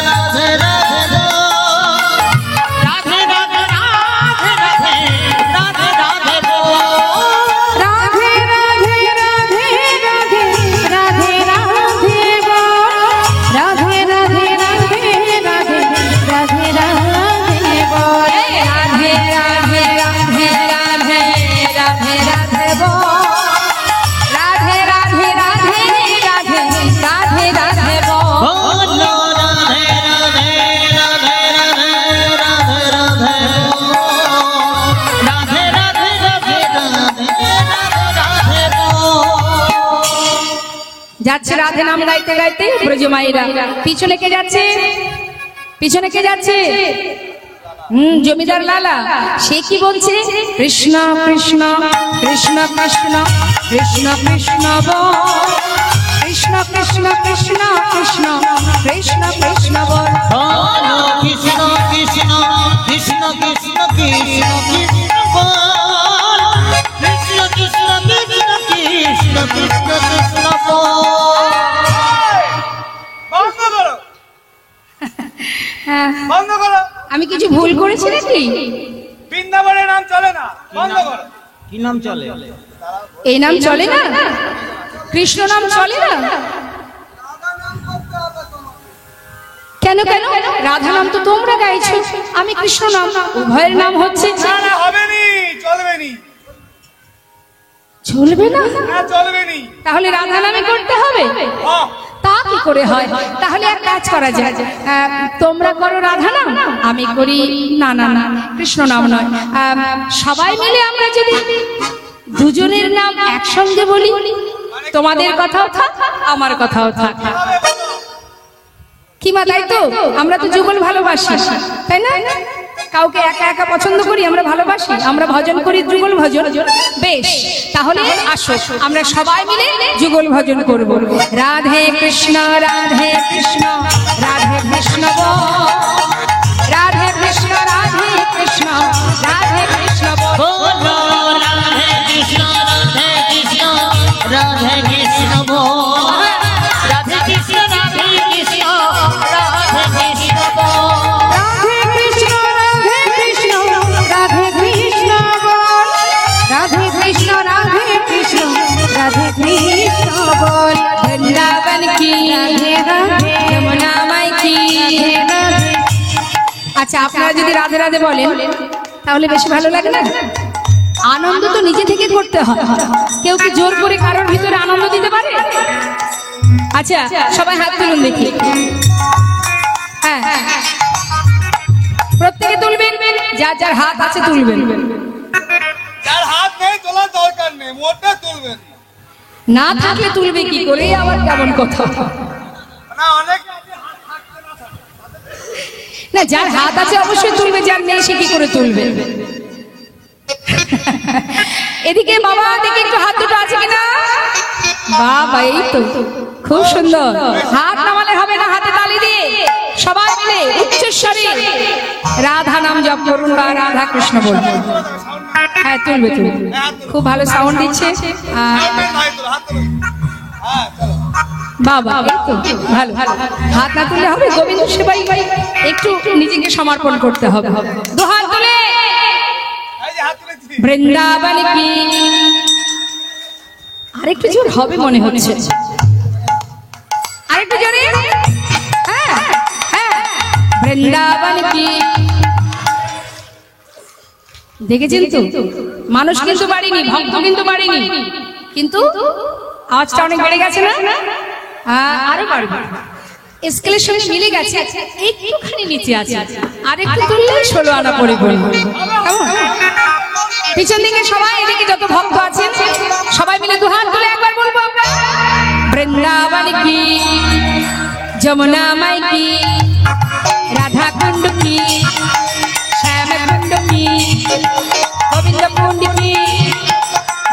রাধে রাধে বল। যাচ্ছে রাধে নাম গাইতে গাইতে ব্রজমাইরা। পিছনে কে যাচ্ছে? পিছনে কে যাচ্ছে? জমিদার লালা। সে কি বলছে? কৃষ্ণ কৃষ্ণ কৃষ্ণ কৃষ্ণ কৃষ্ণ কৃষ্ণ বল, কৃষ্ণ কৃষ্ণ কৃষ্ণ কৃষ্ণ কৃষ্ণ কৃষ্ণ বল। কৃষ্ণ কৃষ্ণ কৃষ্ণ কৃষ্ণ কৃষ্ণ কৃষ্ণ বল, কৃষ্ণ কৃষ্ণ কৃষ্ণ কৃষ্ণ কৃষ্ণ কৃষ্ণ বল। বন্ধ করো, হ্যাঁ, বন্ধ করো। আমি কিছু ভুল করেছি নাকি? বৃন্দাবনের নাম চলে না, বন্ধ করো। কি নাম চলে? এই নাম চলে না? কৃষ্ণ নাম চলে না? কেন কেন? রাধা নাম তো তোমরা গাইছো, আমি কৃষ্ণ নাম, উভয়ের নাম হচ্ছে। না না, হবে নি, চলবে নি। চলবে না? না, চলবে নি। তাহলে রাধা নামে করতে হবে? হ্যাঁ, তা কি করে হয়? তাহলে এক কাজ করা যায়, তোমরা করো রাধা নাম, আমি করি না না না কৃষ্ণ নাম নয়, সবাই মিলে আমরা যদি দুজনের নাম একসঙ্গে বলি, তোমাদের কথাও থাক আমার কথাও থাক। কি মা, তাই তো? আমরা তো যুগল ভালোবাসি, তাই না? কাউকে একা একা পছন্দ করি? আমরা ভালোবাসি, আমরা ভজন করি যুগল ভজন। বেশ, তাহলে আসো আমরা সবাই মিলে যুগল ভজন করব। রাধে কৃষ্ণ রাধে কৃষ্ণ রাধে কৃষ্ণ বল, রাধে কৃষ্ণ রাধে কৃষ্ণ রাধে কৃষ্ণ বল। বলো রাধে কৃষ্ণ রাধে কৃষ্ণ রাধে কৃষ্ণ বল, রাধে কৃষ্ণ রাধে কৃষ্ণ রাধে কৃষ্ণ বল। রাধে কৃষ্ণ রাধে কৃষ্ণ রাধে কৃষ্ণ বল, রাধে কৃষ্ণ রাধে কৃষ্ণ রাধে কৃষ্ণ বল। বৃন্দাবন কি রাধে রাধে যমুনা মাই কি। রাধে। আচ্ছা, আপনারা যদি রাধে রাধে বলেন তাহলে বেশি ভালো লাগে না? আনন্দ তো নিজে থেকে করতে হয়, কেউ কি জোর করে কারোর ভিতরে আনন্দ দিতে পারে? আচ্ছা, সবাই হাত তুলুন দেখি। হ্যাঁ, প্রত্যেকে তুলবেন, যার যার হাত আছে তুলবেন। যার হাত নেই তোলার দরকার নেই, মোটে তুলবেন না থাকলে তুলবে কি করে? আবার কেমন কথা? না, অনেকে আছে হাত থাকতে না থাকে। না, যার হাত আছে অবশ্যই তুলবে, যার নেই সে কি করে তুলবে? এদিকে বাবা, দেখি একটু হাত দুটো আছে কিনা। বাবা, এই তো খুব সুন্দর। হাত নামালে হবে না, হাতে তালি দিয়ে সবাই মিলে উচ্চস্বরে রাধা নাম জপ করুন বা রাধা কৃষ্ণ বলুন। হ্যাঁ, তুলবে তুলবে, খুব ভালো সাউন্ড দিচ্ছে। ভাই তোলো, হাত তোলো। হ্যাঁ, চলো। বাবা, এই তো ভালো ভালো। হাত না তুললে হবে, গোবিন্দ সেবাই একটু নিজেকে সমর্পণ করতে হবে। দু হাত তুলে এই যে হাত তুলেছি। বৃন্দাবন কি। আরেকটু জোর হবে মনে হচ্ছে, আরেকটু জোরে। হ্যাঁ হ্যাঁ, বৃন্দাবন কি। দেখেছেন তো, মানুষ কিন্তু বাড়িনি, ভক্ত কিন্তু বাড়িনি, কিন্তু আওয়াজটা অনেক বেড়ে গেছে না? আরো বাড়বে, স্কেলের সঙ্গে মিলে গেছে, একটুখানি নিচে আছে, আরেকটু তুললে 16 আনা পড়ে পড়বে। কেমন? পিছন দিকে সবাই, এদিকে যত ভক্ত আছেন সবাই মিলে দু হাত তুলে একবার বলবো আমরা। বৃন্দাবন কি, যমুনা মাই কি, রাধা কুণ্ড কি, শ্যাম কুণ্ড কি, গোবিন্দ কুণ্ড কি,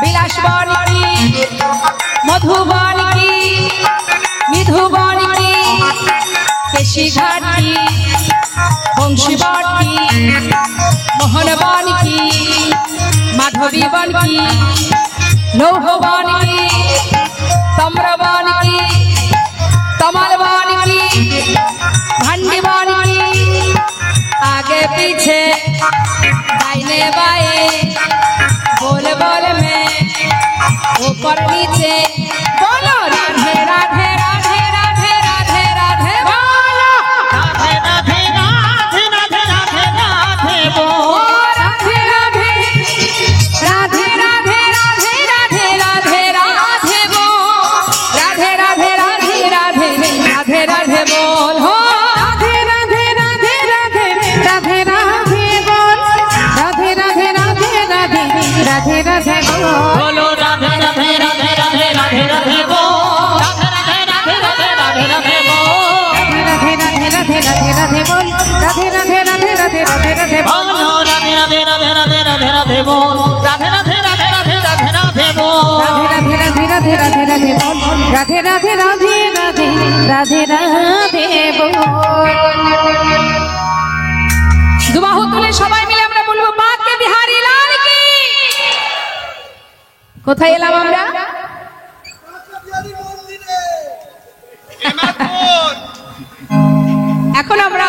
বিলাস বন কি, মধুবন কি, মিধুবন কি, কেশী ঘাট কি, বংশীবন কি, মোহনবন কি, মাধবী বন কি, লৌহবন কি, তম্রবন কি, তমাল বন কি, भंडी बन की, आगे पीछे दाहिने बाएं, बोल बोल में ऊपर नीचे बोलो राधे राधे राधे राधे राधे राधे बोलो राधे राधे राधे राधे राधे राधे बोल, ओ राधे राधे राधे राधे राधे राधे राधे राधे बोल, राधे राधे রাধে রাধে রাধে রাধে রাধে বল রাধে রাধে রাধে রাধে রাধে রাধে বল রাধে রাধে রাধে রাধে রাধে বল রাধে রাধে রাধে রাধে রাধে রাধে বল। দুবাহু তুলে সবাই মিলে আমরা বলবো বাঁকে বিহারী লাল কি। কোথায় এলাম আমরা? এমাপুর। এখন আমরা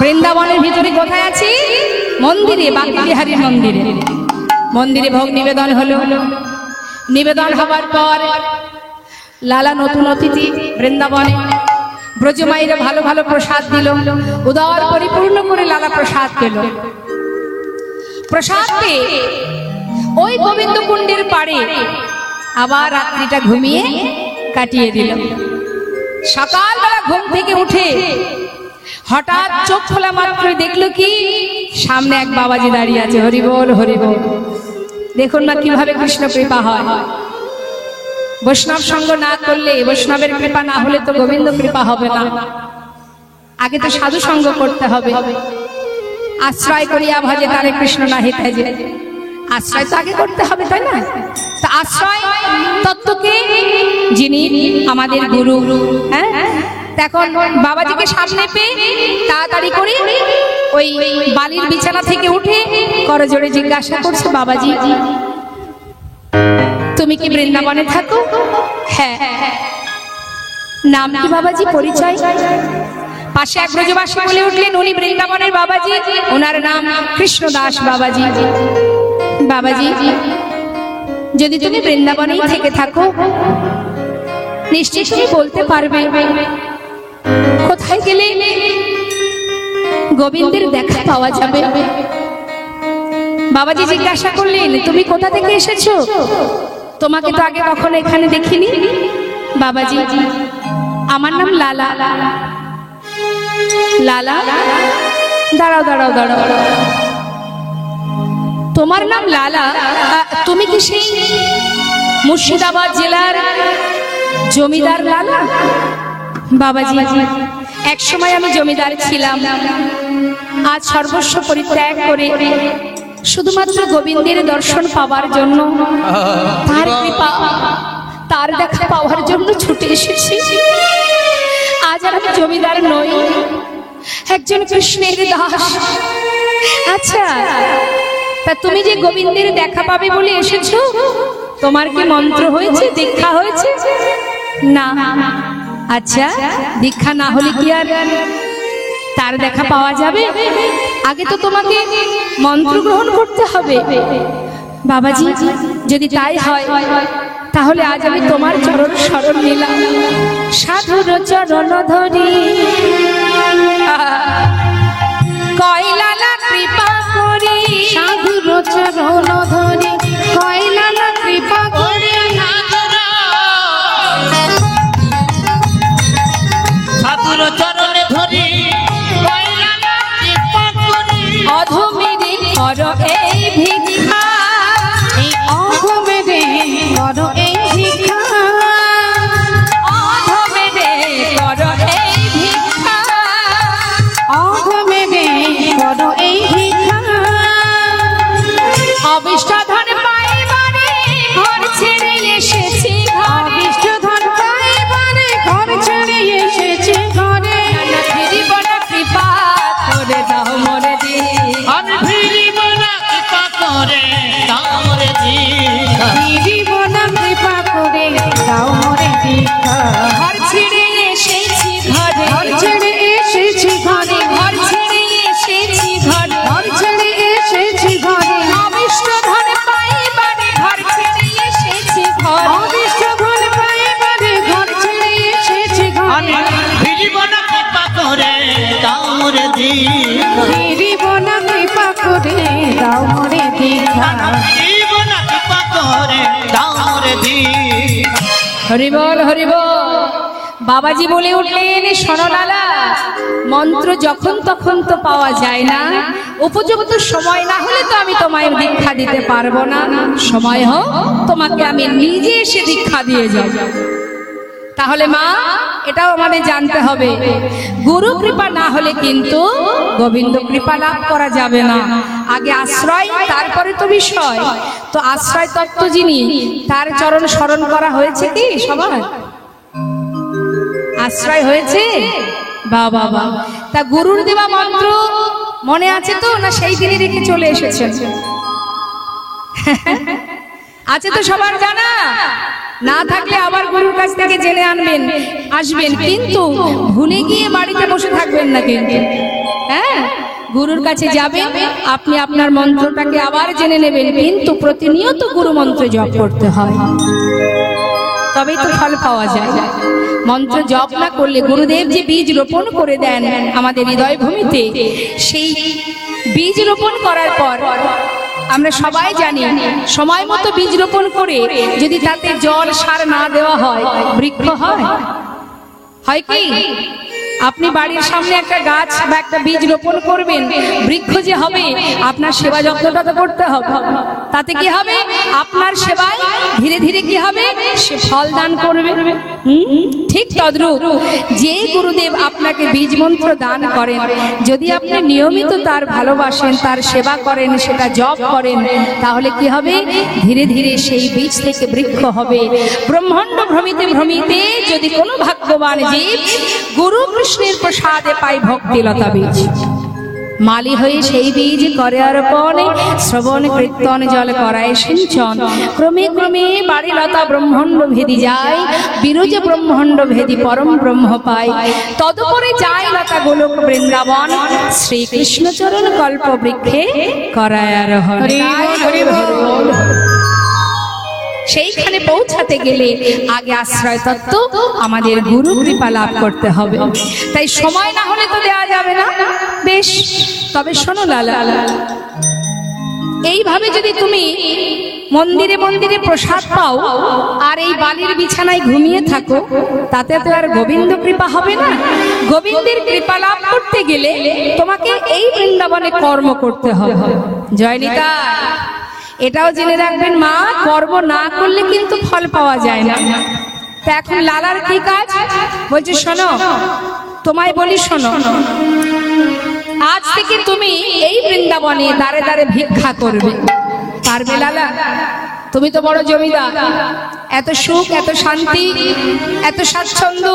বৃন্দাবনের ভিতরে কোথায় আছি? মন্দিরে, বাঁকে বিহারীর মন্দিরে। মন্দিরে ভোগ নিবেদন হলো। নিবেদন হবার পর লালা নতুন অতিথি বৃন্দাবনে ব্রজমাইরা ভালো ভালো প্রসাদ দিল। উদার পরিপূর্ণ করে লালা প্রসাদ পেল। প্রসাদ পেয়ে ওই গোবিন্দ কুণ্ডের পাড়ে আবার রাত্রিটা ঘুমিয়ে কাটিয়ে দিল। সকালবেলা ঘুম থেকে উঠে হঠাৎ চোখ খোলা মাত্রই দেখলো কি সামনে এক বাবাজি দাঁড়িয়ে আছে। হরি বল হরি বল। দেখুন না কিভাবে কৃষ্ণ কৃপা হয়। বৈষ্ণব সঙ্গ না করলে, বৈষ্ণবের কৃপা না হলে তো গোবিন্দ কৃপা হবে না। আগে তো সাধু সঙ্গ করতে হবে। আশ্রয় করিয়া ভজে তারে কৃষ্ণ না হিতাজে। আশ্রয় তো আগে করতে হবে, তাই না? তো আশ্রয় তত্ত্বকে যিনি আমাদের গুরু, হ্যাঁ, এখন বাবাজিকে সামনে পেয়ে তাড়াতাড়ি করে ওই বালির বিছানা থেকে উঠে করজোড়ে জিজ্ঞাসা করছে, বাবাজি তুমি কি বৃন্দাবনে থাকো? হ্যাঁ। নাম কি বাবাজি, পরিচয়? পাশে এক ব্রজবাসী বলে উঠলেন, উনি বৃন্দাবনের বাবাজি, ওনার নাম কৃষ্ণদাস বাবাজি। বাবাজি যদি তুমি বৃন্দাবনেই থেকে থাকো নিশ্চয়ই বলতে পারবে কোথায় গেলে গোবিন্দের দেখা পাওয়া যাবে। বাবাজি জিজ্ঞাসা করলেন, তুমি কোথা থেকে এসেছো? তোমাকে তো আগে কখনো এখানে দেখিনি। বাবাজি আমার নাম লালা। লালা? দাঁড়াও দাঁড়াও দাঁড়াও, তোমার নাম লালা? তুমি কি সেই মুর্শিদাবাদ জেলার জমিদার লালা? বাবাজি এক সময় আমি জমিদার ছিলাম, আজ সর্বস্ব পরিত্যাগ করে শুধুমাত্র গোবিন্দের দর্শন পাওয়ার জন্য, তার কৃপা, তার দেখা পাওয়ার জন্য ছুটে এসেছি। আজ আর আমি জমিদার নই, একজন কৃষ্ণের দাস। আচ্ছা, তা তুমি যে গোবিন্দের দেখা পাবে বলে এসেছো, তোমার কি মন্ত্র হয়েছে, দীক্ষা হয়েছে? না। আচ্ছা, দীক্ষা না হলে কি আর তার দেখা পাওয়া যাবে? আগে তো তোমাকে মন্ত্র গ্রহণ করতে হবে। বাবাজি যদি তাই হয় তাহলে আজ আমি তোমার চরণ শরণ নিলাম। সাধুর চরণ ধরি কয়লালা কৃপা করি, সাধুর চরণ ধরি কয়লালা কৃপা করি, সাধুর চরণে ধরি কয়লালা কৃপা করি, অধমেরে কর এই ভিক্ষা, এই অধমেরে কর এই ভিক্ষা, অধমেরে কর এই ভিক্ষা, অধমেরে কর এই ভিক্ষা। অবিষ্ট ধন পাইবারে ঘর ছেড়ে এসেছি ঘরে, অবিষ্ট ধন পাইবারে ঘর ছেড়ে এসেছে ঘরে। ফিরিব না কৃপা করে দাও মোরে দি, আমি ফিরিব না কৃপা করে দাও মোরে দীক্ষা, ফিরিব না কৃপা করে দাও মোরে দীক্ষা। ঘর ছেড়ে এসেছি ঘরে, ঘর ছেড়ে এসেছি ঘরে, ঘর ছেড়ে এসেছি ঘরে, ঘর ছেড়ে এসেছি ঘরে। অবিষ্ট ধন পাইবারে ঘর ছেড়ে এসেছি ঘরে, অবিষ্ট ধন পাইবারে ঘর ছেড়ে এসেছি আমি ঘরে। ফিরিব না কৃপা করে দাও মোরে দীক্ষা, ফিরিব না কৃপা করে দাও মোরে দীক্ষা। ফিরিব না কৃপা করে দাও মোরে দীক্ষা। হরি বল হরি বল। বাবাজি বলে উঠলেন, শোনো লালা, মন্ত্র যখন তখন তো পাওয়া যায় না, উপযুক্ত সময় না হলে তো আমি তোমায় দীক্ষা দিতে পারবো না। সময় হোক তোমাকে আমি নিজে এসে দীক্ষা দিয়ে যাব। তাহলে মা এটাও আমাদের জানতে হবে। গুরু কৃপা না হলে কিন্তু গোবিন্দ কৃপা লাভ করা যাবে না। আগে আশ্রয়, তারপরে তো বিষয়। তো আশ্রয় তত্ত্ব যিনি, তার চরণ স্মরণ করা হয়েছে কি সবার? আশ্রয় হয়েছে? বাবা বাবা। তা গুরুর দেওয়া মন্ত্র মনে আছে তো, না সেই দিনই রেখে চলে এসেছেন? আছে তো সবার জানা? না থাকলে আবার গুরুর কাছ থেকে জেনে আসবেন, কিন্তু ভুলে গিয়ে বাড়িতে বসে থাকবেন না কিন্তু। হ্যাঁ, গুরুর কাছে যাবেন, আপনি আপনার মন্ত্রটাকে আবার জেনে নেবেন, কিন্তু প্রতিনিয়ত গুরু মন্ত্র জপ করতে হয়, তবেই তো ফল পাওয়া যায়। মন্ত্র জপ না করলে, গুরুদেব যে বীজ রোপণ করে দেন আমাদের হৃদয় ভূমিতে, সেই বীজ রোপণ করার পর আমরা সবাই জানি, সময় মতো বীজ রোপণ করে যদি তাতে জল সার না দেওয়া হয়, বৃক্ষ হয়? হয় কি? আপনি বাড়ির সামনে একটা গাছ বা একটা বীজ রোপণ করবেন, বৃক্ষ যে হবে, আপনার সেবা যত্নটা তো করতে হবে। তাতে কি হবে? আপনার সেবায় ধীরে ধীরে কি হবে? সে ফল দান করবে। ঠিক তদ্রূপ যে গুরুদেব আপনাকে বীজ মন্ত্র দান করেন, যদি আপনি নিয়মিত তার ভালোবাসেন, তার সেবা করেন, সেটা জপ করেন, তাহলে কি হবে? ধীরে ধীরে সেই বীজ থেকে বৃক্ষ হবে। ব্রহ্মাণ্ড ভ্রমিতে ভ্রমিতে যদি কোনো ভাগ্যবান জীব গুরু কৃষ্ণের প্রসাদে পাই ভক্তিলতা বীজ, মালি হয়ে সেই বীজ করে অর্পণ, শ্রবণ কীর্তন জল করায় সিঞ্চন, ক্রমে ক্রমে বাড়ি লতা ব্রহ্মাণ্ড ভেদি যায়, বিরজ ব্রহ্মাণ্ড ভেদি পরম ব্রহ্ম পায়, তদুপরে যায় লতা গোলক বৃন্দাবন, শ্রীকৃষ্ণ চরণ কল্প বৃক্ষে করায় আরোহণ। সেইখানে পৌঁছাতে গেলে আগে আশ্রয় তত্ত্ব আমাদের গুরু কৃপা লাভ করতে হবে। তাই সময় না হলে তো দেওয়া যাবে না। বেশ, তবে শোনো লালা, এইভাবে যদি তুমি মন্দিরে মন্দিরে প্রসাদ পাও আর এই বালির বিছানায় ঘুমিয়ে থাকো, তাতে তো আর গোবিন্দ কৃপা হবে না। গোবিন্দের কৃপা লাভ করতে গেলে তোমাকে এই বৃন্দাবনে কর্ম করতে হবে। জয় নিতাই। এটাও জেনে রাখবেন মা, কর্ম না করলে কিন্তু ফল পাওয়া যায় না। তা এখন লালার কি কাজ? বলছে শোনো, তোমায় বলি শোনো, আজ থেকে তুমি এই বৃন্দাবনে দাঁড়ে দাঁড়ে ভিক্ষা করবে। পারবে লালা? তুমি তো বড় জমিদার, এত সুখ, এত শান্তি, এত স্বাচ্ছন্দ্য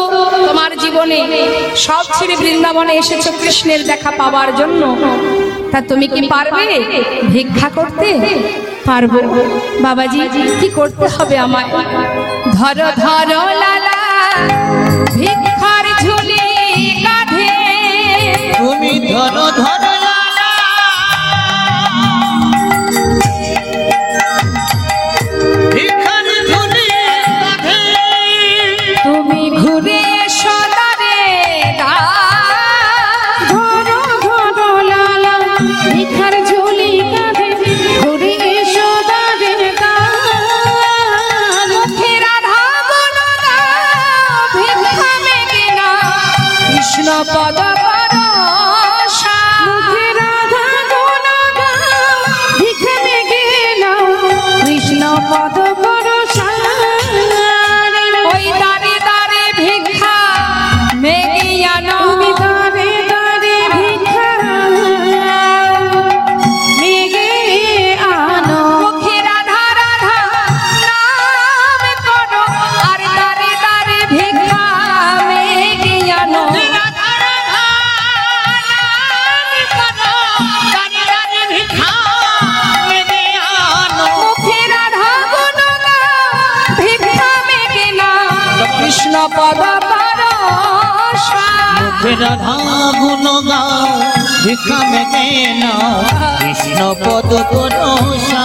তোমার জীবনে, সব ছেড়ে বৃন্দাবনে এসেছো কৃষ্ণের দেখা পাওয়ার জন্য। তা তুমি কি পারবে ভিক্ষা করতে? পারবো। বাবাজি, কি করতে হবে আমায়? ধরো ধরো লালা ভিক্ষার ঝুলি কাঁধে, তুমি ধরো ধরো লালা, ভিখারি ঝুলি কাঁধে, তুমি ঘুরে এসো দ্বারে দ্বার। ধরো ধরো লালা ভিখার ঝুলি কাঁধে, ঘুরে এসো দ্বারে দ্বার। মুখে রাধা গুণ গাও, ভিক্ষা মেগে নাও, কৃষ্ণ পদ পরশা। মুখে রাধা গুণ গাও, ভিক্ষা মেগে নাও, কৃষ্ণ পদ পরশা। ওই দাঁড়ে দাঁড়ে ভিক্ষা মেগে আনো, তুমি দাঁড়ে দাঁড়ে ভিক্ষা মেগে আনো। মুখে রাধা রাধা নাম করো, আর দাঁড়ে দাঁড়ে ভিক্ষা মেগে আনো। রাধা রাধা নাম করো, রানী রানী ভিক্ষা মেগে আনো। মুখে রাধা গুণ গাও, ভিক্ষা মেগে নাও, কৃষ্ণ পদ পরশা। মুখে রাধা গুণ গাও, ভিক্ষা মেগে নাও, কৃষ্ণ পদ পরশা।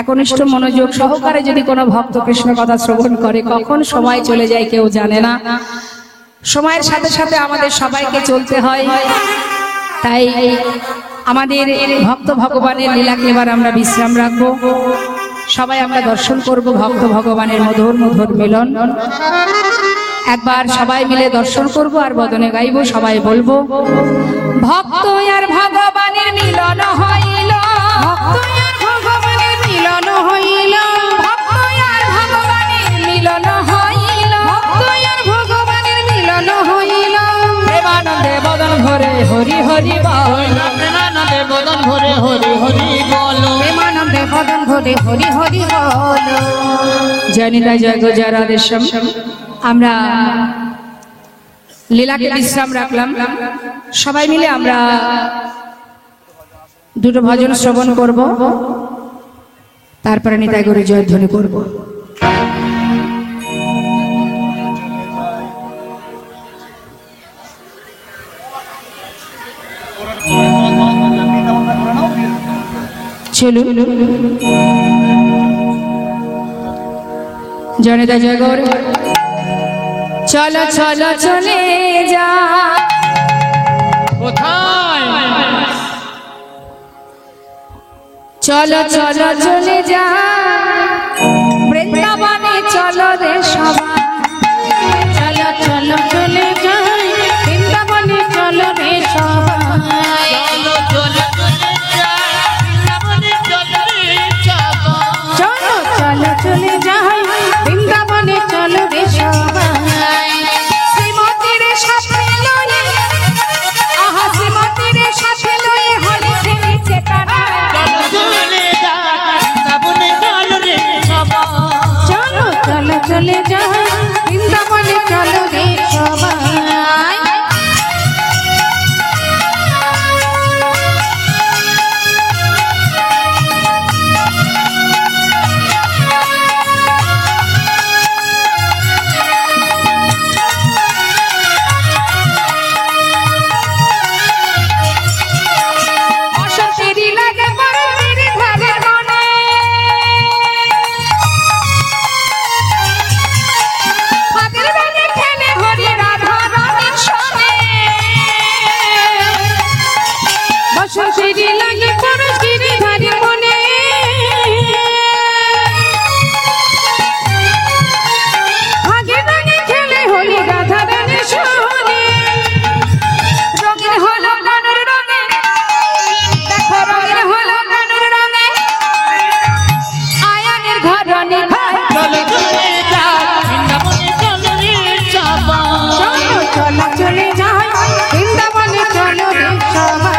একনিষ্ঠ মনোযোগ সহকারে যদি কোনো ভক্ত কৃষ্ণ কথা শ্রবণ করে, কখন সময় চলে যায় কেউ জানে না। সময়ের সাথে সাথে আমাদের সবাইকে চলতে হয়। তাই আমাদের ভক্ত ভগবানের লীলাকে এবার আমরা বিশ্রাম রাখবো। সবাই আমরা দর্শন করব ভক্ত ভগবানের মধুর মধুর মিলন। একবার সবাই মিলে দর্শন করব আর বদনে গাইব। সবাই বলবো, ভক্ত আর ভগবানের মিলন হইল, ভক্ত আর ভগবানের মিলন হইল, ভক্ত আর ভগবানের মিলন হইল, ভক্ত প্রেমানন্দে বদন ভরে হরি হরি বল প্রেমানন্দে বদন ভরে হরি হরি বলো প্রেমানন্দে বদন ভরে হরি হরি বল। জয় নিতাই জয় গো জয় রাধেশ্যাম। আমরা লীলাকে বিশ্রাম রাখলাম, সবাই মিলে আমরা দুটো ভজন শ্রবণ করব, তারপরে নিতাই গৌরী জয়ধ্বনি করব। চলুন জয় নিতাই জয় গৌরী। চলো চলো চলে যা কোথায় চলো চলো চলে যা বৃন্দাবনে চলো রে সবাই। চলো চলো চলে যাই বৃন্দাবনে চলো রে সবাই। চলো চলো চলে যাই বৃন্দাবনে চলো রে সবাই। চলো চলো চলে যাই বৃন্দাবনে চলো রে সবাই। শ্রীমতীর সাথে লয়ে আহা শ্রীমতীর সাথে লয়ে হলে খেলেছে তারা। চলো চলে যাই বৃন্দাবনে চলো রে সবাই। চলো চলো চলে যাই বৃন্দাবনে চলো রে সবাই। বসন্তেরই লাগে বরফের ধারে বনে। ফাদের বেনে খেলে হরি রাধা রানীর সনে। বসন্তেরই লাগে পরশ গিরিধারী মনে। ভাগে ভাগে খেলে হরি রাধা রানী শোনে। রঙের হলো কানুর রঙে, দেখো রঙের হলো কানুর রঙে। আয়ানের ঘরণী ভাই চলো চলে যাই বৃন্দাবনে চলো রে সবাই। চলো চলো চলে যাই বৃন্দাবনে চলো রে সবাই।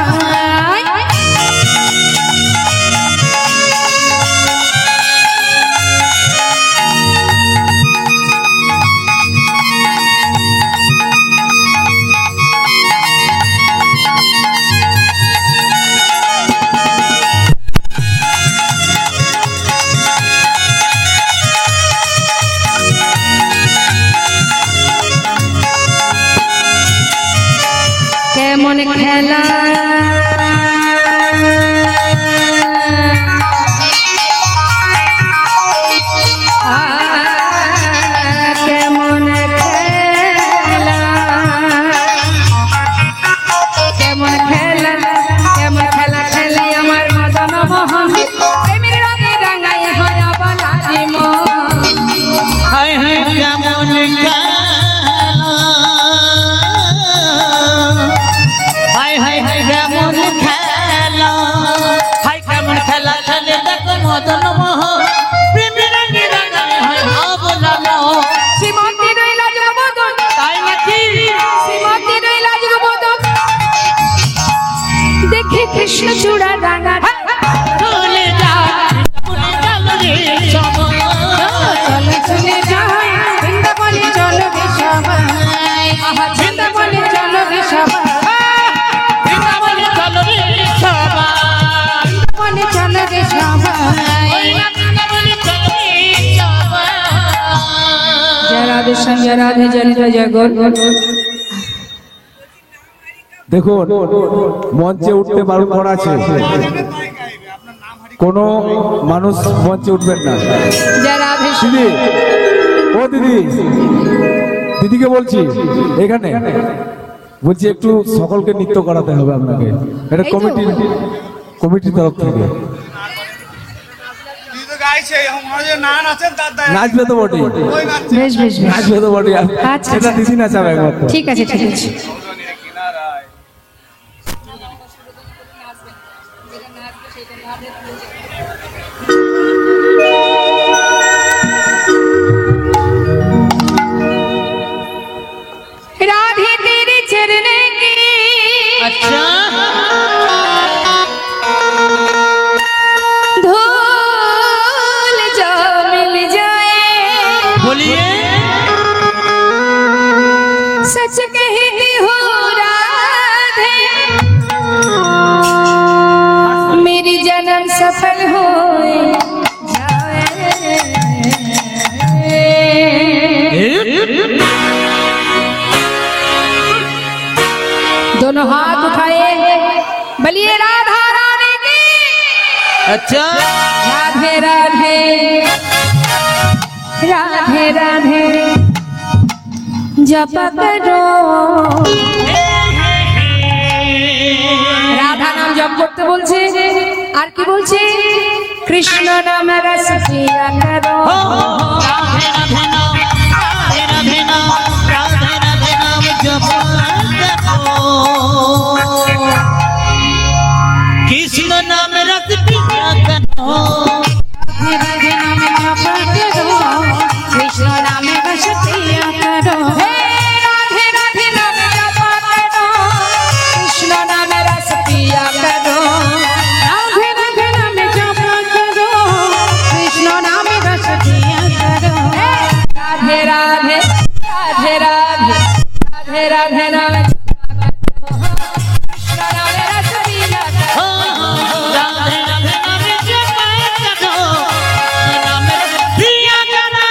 কেমন খেলা কেমন খেলা কেমন খেলা কেমন খেলা খেলে আমার মদন মোহন প্রেমের রঙে রাঙাই হরা বলা হায় হায় কেমন খেলা হায় হায় হায় কেমন খেলা হায় কেমন খেলা খেলে দেখো মদন মোহন প্রেমের রঙে রাঙায় হয় আবলালো। শ্রীমতী রইলা যুবদন তাই নাকি শ্রীমতী রইলা যুবদন দেখে কৃষ্ণ চূড়া রাঙা চলে যাই বৃন্দাবনে চলো রে সবাই। চলো চলে যাই বৃন্দাবনে চলো রে সবাই। বৃন্দাবনে চলো রে সবাই। বৃন্দাবনে চলো রে সবাই। বৃন্দাবনে চলো রে সবাই। বৃন্দাবনে চলো রে সবাই। জয় রাধে শ্যাম জয় রাধে জনিত জয় গৌর। দেখুন মঞ্চে উঠতে বারণ করা আছে, কোনো মানুষ মঞ্চে উঠবেন না। জয় রাধে শ্যাম। দিদি, ও দিদি, দিদিকে বলছি এখানে বলছি একটু সকলকে নৃত্য করাতে হবে আপনাকে, এটা কমিটির তরফ থেকে। তুই তো গাইছে আমার যে নান আছেন তার দায় নাচবে তো বটে, ওই নাচছে বেশ বেশ বেশ। নাচবে তো বটে, আচ্ছা, সেটা আচ্ছা। দিদি নাচাবে একবার। ঠিক আছে ঠিক আছে। কিনারায় राधे तेरे चरण की अच्छा धूल जो मिल जाए बोलिए सच कहती हूँ राधे मेरी जन्म सफल हो दोनों हाथ उठाए बलिए राधा रानी की अच्छा राधे राधे राधे राधे जप करो রাধা নাম জপ করতে বলছে আর কি বলছে কৃষ্ণ নাম রস পিয়া করো राधे राधे नाम राधे राधे नाम राधे राधे नाम जप करो कृष्ण नाम रस पिया करो राधे नाम जप करो कृष्ण नाम रस पिया करो हे राधे राधे नाम जप करो कृष्ण नाम रस पिया करो राधे राधे नाम जप करो कृष्ण नाम रस पिया करो राधे राधे राधे राधे राधे राधे नाम जप करो कृष्ण नाम रस पिया करो राधे राधे नाम जप करो नाम रस पिया करो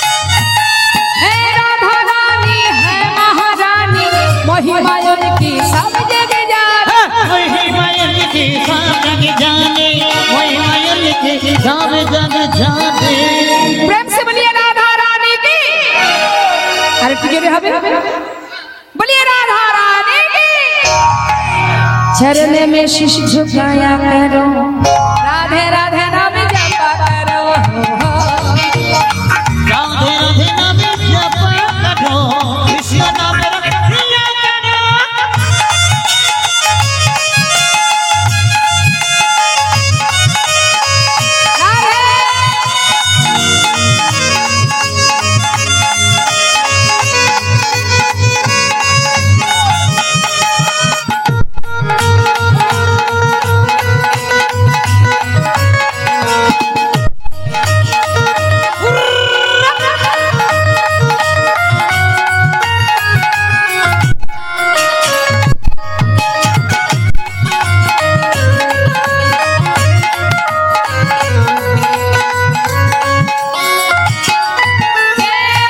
है राधा रानी है महारानी महिमा उनकी सब जगह जाने वही मायल के सब जग जाने वही मायल के सब जग जाने प्रेम से बोलिए राधा रानी की अरे तुझे हमें बोलिए राधा रानी की चरण में शीश झुकाया करो राधे राधे नाम जपा करो राधे राधे नाम जप करो कृष्ण नाम रस पिया करो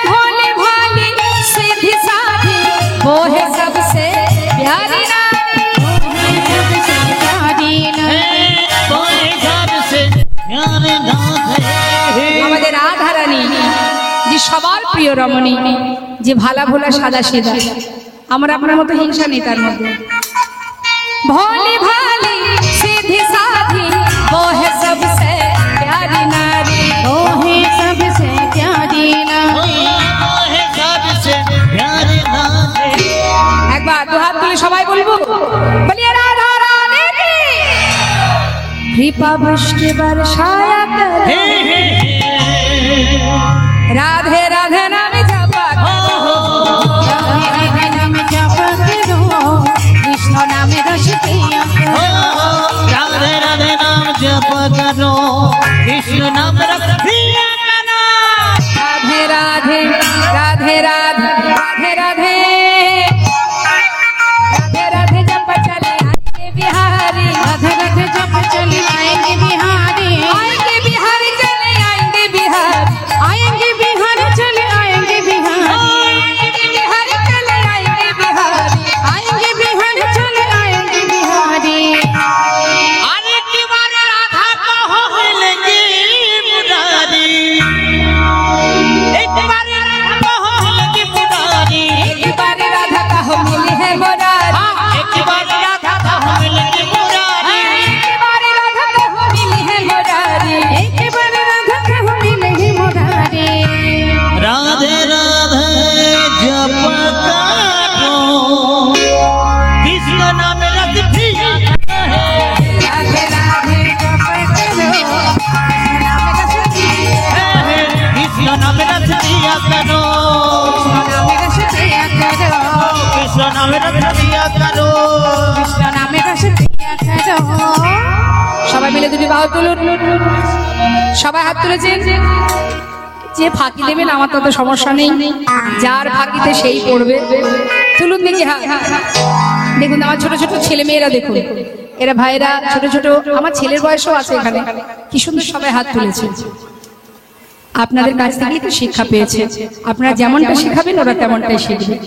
भोली भाली सीधी साधी वो है सबसे प्यारी नारी सबसे प्यारी कोई सबसे प्यारे राधे আমাদের রাধা রানী যে সবার প্রিয় রমণী যে ভালা ভোলা সাদা সিধা আমার আপনার মতো হিংসা নেই তার মধ্যে भोली भाली सीधी साधी वो है सबसे प्यारी नारी वो है सबसे प्यारी है सबसे प्यारे राधे একবার দু হাত তুলে সবাই বলবো বলিয়ে রাধা রানী কি कृपा वृष्टि बरसाया करे राधे राधे नाम जपा करो राधे नाम जप करो कृष्ण नाम रस पिया करो राधे राधे नाम जप करो कृष्ण नाम रस पिया करो राधे राधे राधे राधे राधे राधे राधे राधे जप चले आएंगे बिहारी राधे राधे जप चले आएंगे बिहारी आएंगे बिहारी चले आएंगे बिहारी आएंगे बिहारी चले आएंगे নামের প্রিয়া কারো কৃষ্ণ নামে রসে প্রিয়া কারো। সবাই মিলে দুটি বাহু তুলুন, সবাই হাত তুলেছেন। যে ফাঁকি দেবেন আমার তো সমস্যা নেই, যার ফাঁকিতে সেই পড়বে। তুলুন দেখি হাত। দেখুন আমার ছোট ছোট ছেলে মেয়েরা, দেখুন এরা ভাইরা ছোট ছোট, আমার ছেলের বয়সও আছে এখানে, কি সুন্দর সবাই হাত তুলেছে। আপনাদের কাছ থেকেই তো শিক্ষা পেয়েছে, আপনারা যেমনটা শিখাবেন ওরা তেমনটাই শিখবে।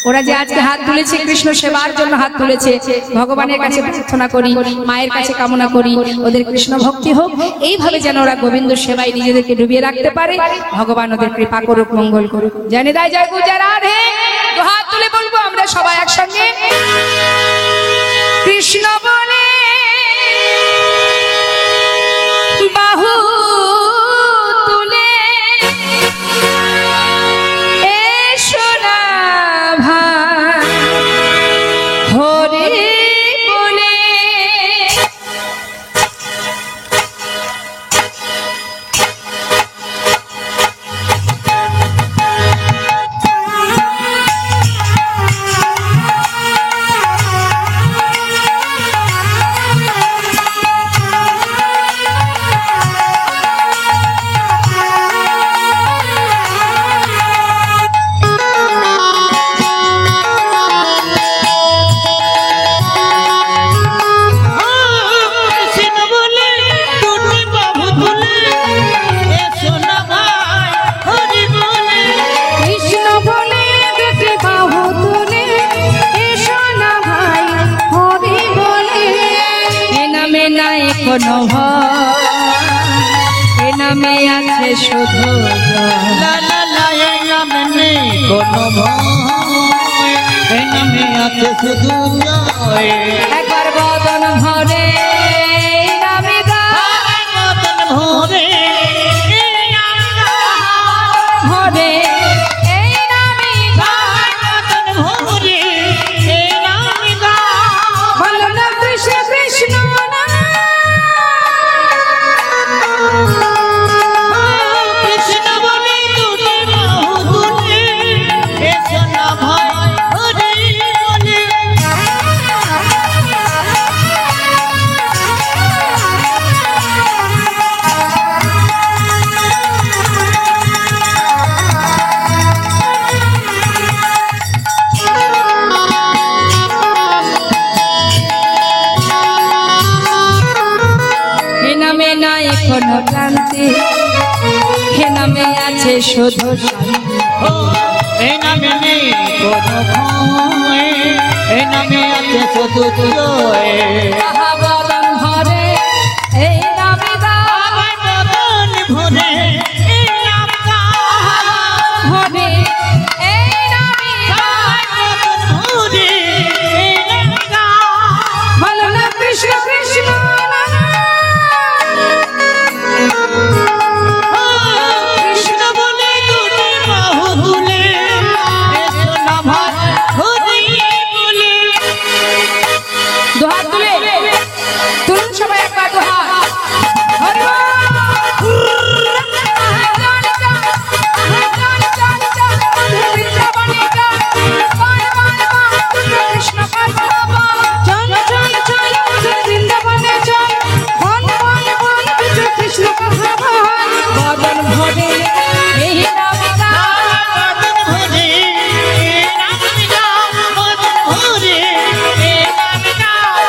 ওরা যে আজকে হাত তুলেছে কৃষ্ণ সেবার জন্য হাত তুলেছে, ভগবানের কাছে প্রার্থনা করি, মায়ের কাছে কামনা করি ওদের কৃষ্ণ ভক্তি হোক, এইভাবে যেন ওরা গোবিন্দ সেবায় নিজেদেরকে ডুবিয়ে রাখতে পারে। ভগবান ওদের কৃপা করুক, মঙ্গল করুক। জানে দায় জয় গুজা রাধে। তো হাত তুলে বলবো আমরা সবাই একসঙ্গে, কৃষ্ণ বলে বাহু তুলে এসো না ভাই, হরি বলে কৃষ্ণ বলে দুটি বাহু তুলে এসো না ভাই হরি বলে কৃষ্ণ বলে দুটি বাহু তুলে এসো না ভাই হরি বলে। এ নামে নাই কোনো ভয়, এ নামে আছে শুধু জয়। লা লা লা এই নামে নেই কোনো ভয়, এই নামে আছে শুধু জয়। একবার বদন ভরে এই নামে গায়, মতন ভরে এই নামে ভরে এই নামে গায়। মতন ভরে এই নামে গায়। বলো না কৃষ্ণ কৃষ্ণ না। কৃষ্ণ বলে দুটি বাহু তুলে এসো না ভাই হরি বলে। এ নামে নাই কোনো ক্লান্তি, হে নামে আছে শুধু শান্তি। ও এই নামে নেই কোনো ভয়, এই নামে আছে শুধু জয়। আহা বদন ভরে এই নামে গায়, আমার মতন ভরে এই নাম গায়। ভরে এই নামে গায়। মতন ভরে এই নাম গায়। বলো না কৃষ্ণ কৃষ্ণ না। কৃষ্ণ বলে দুটি বাহু তুলে এসো না ভাই হরি বলে। দুহাত তুলে তুলুন সবাই একবার দুহাত। হরি বল। কৃষ্ণ কথা বল। চল চল চল বৃন্দাবনে চল, বল বল বল কৃষ্ণ কথা বল। বদন ভরে এই নামে গায়, মতন ভরে এই নাম গায়। মতন ভরে এই নাম গায়।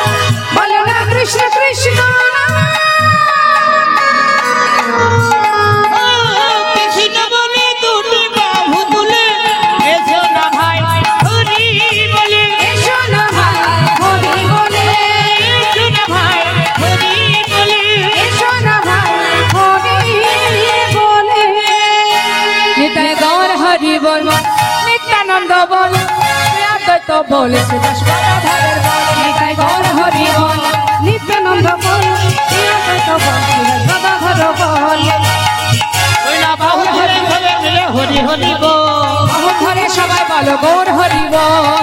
বলো না কৃষ্ণ কৃষ্ণ না। কৃষ্ণ বলে দুটি বাহু তুলে এসো না ভাই হরি বলে। এসো না ভাই হরি বলে। এসো না ভাই হরি বলে। এসো না ভাই হরি বলে। নিতাই গৌর হরি বল, নিত্যানন্দ বল, শ্রীঅদ্বৈত বল, শ্রীদাস গদাধরের বল। নিতাই গৌর হরি বল, নিত্যানন্দ বল, শ্রীঅদ্বৈত বল, গদাধর বল। ওই না বাহু ধরে ধরে মিলে হরি হরি বল। বাহু ধরে সবাই বলো গৌর হরি বল।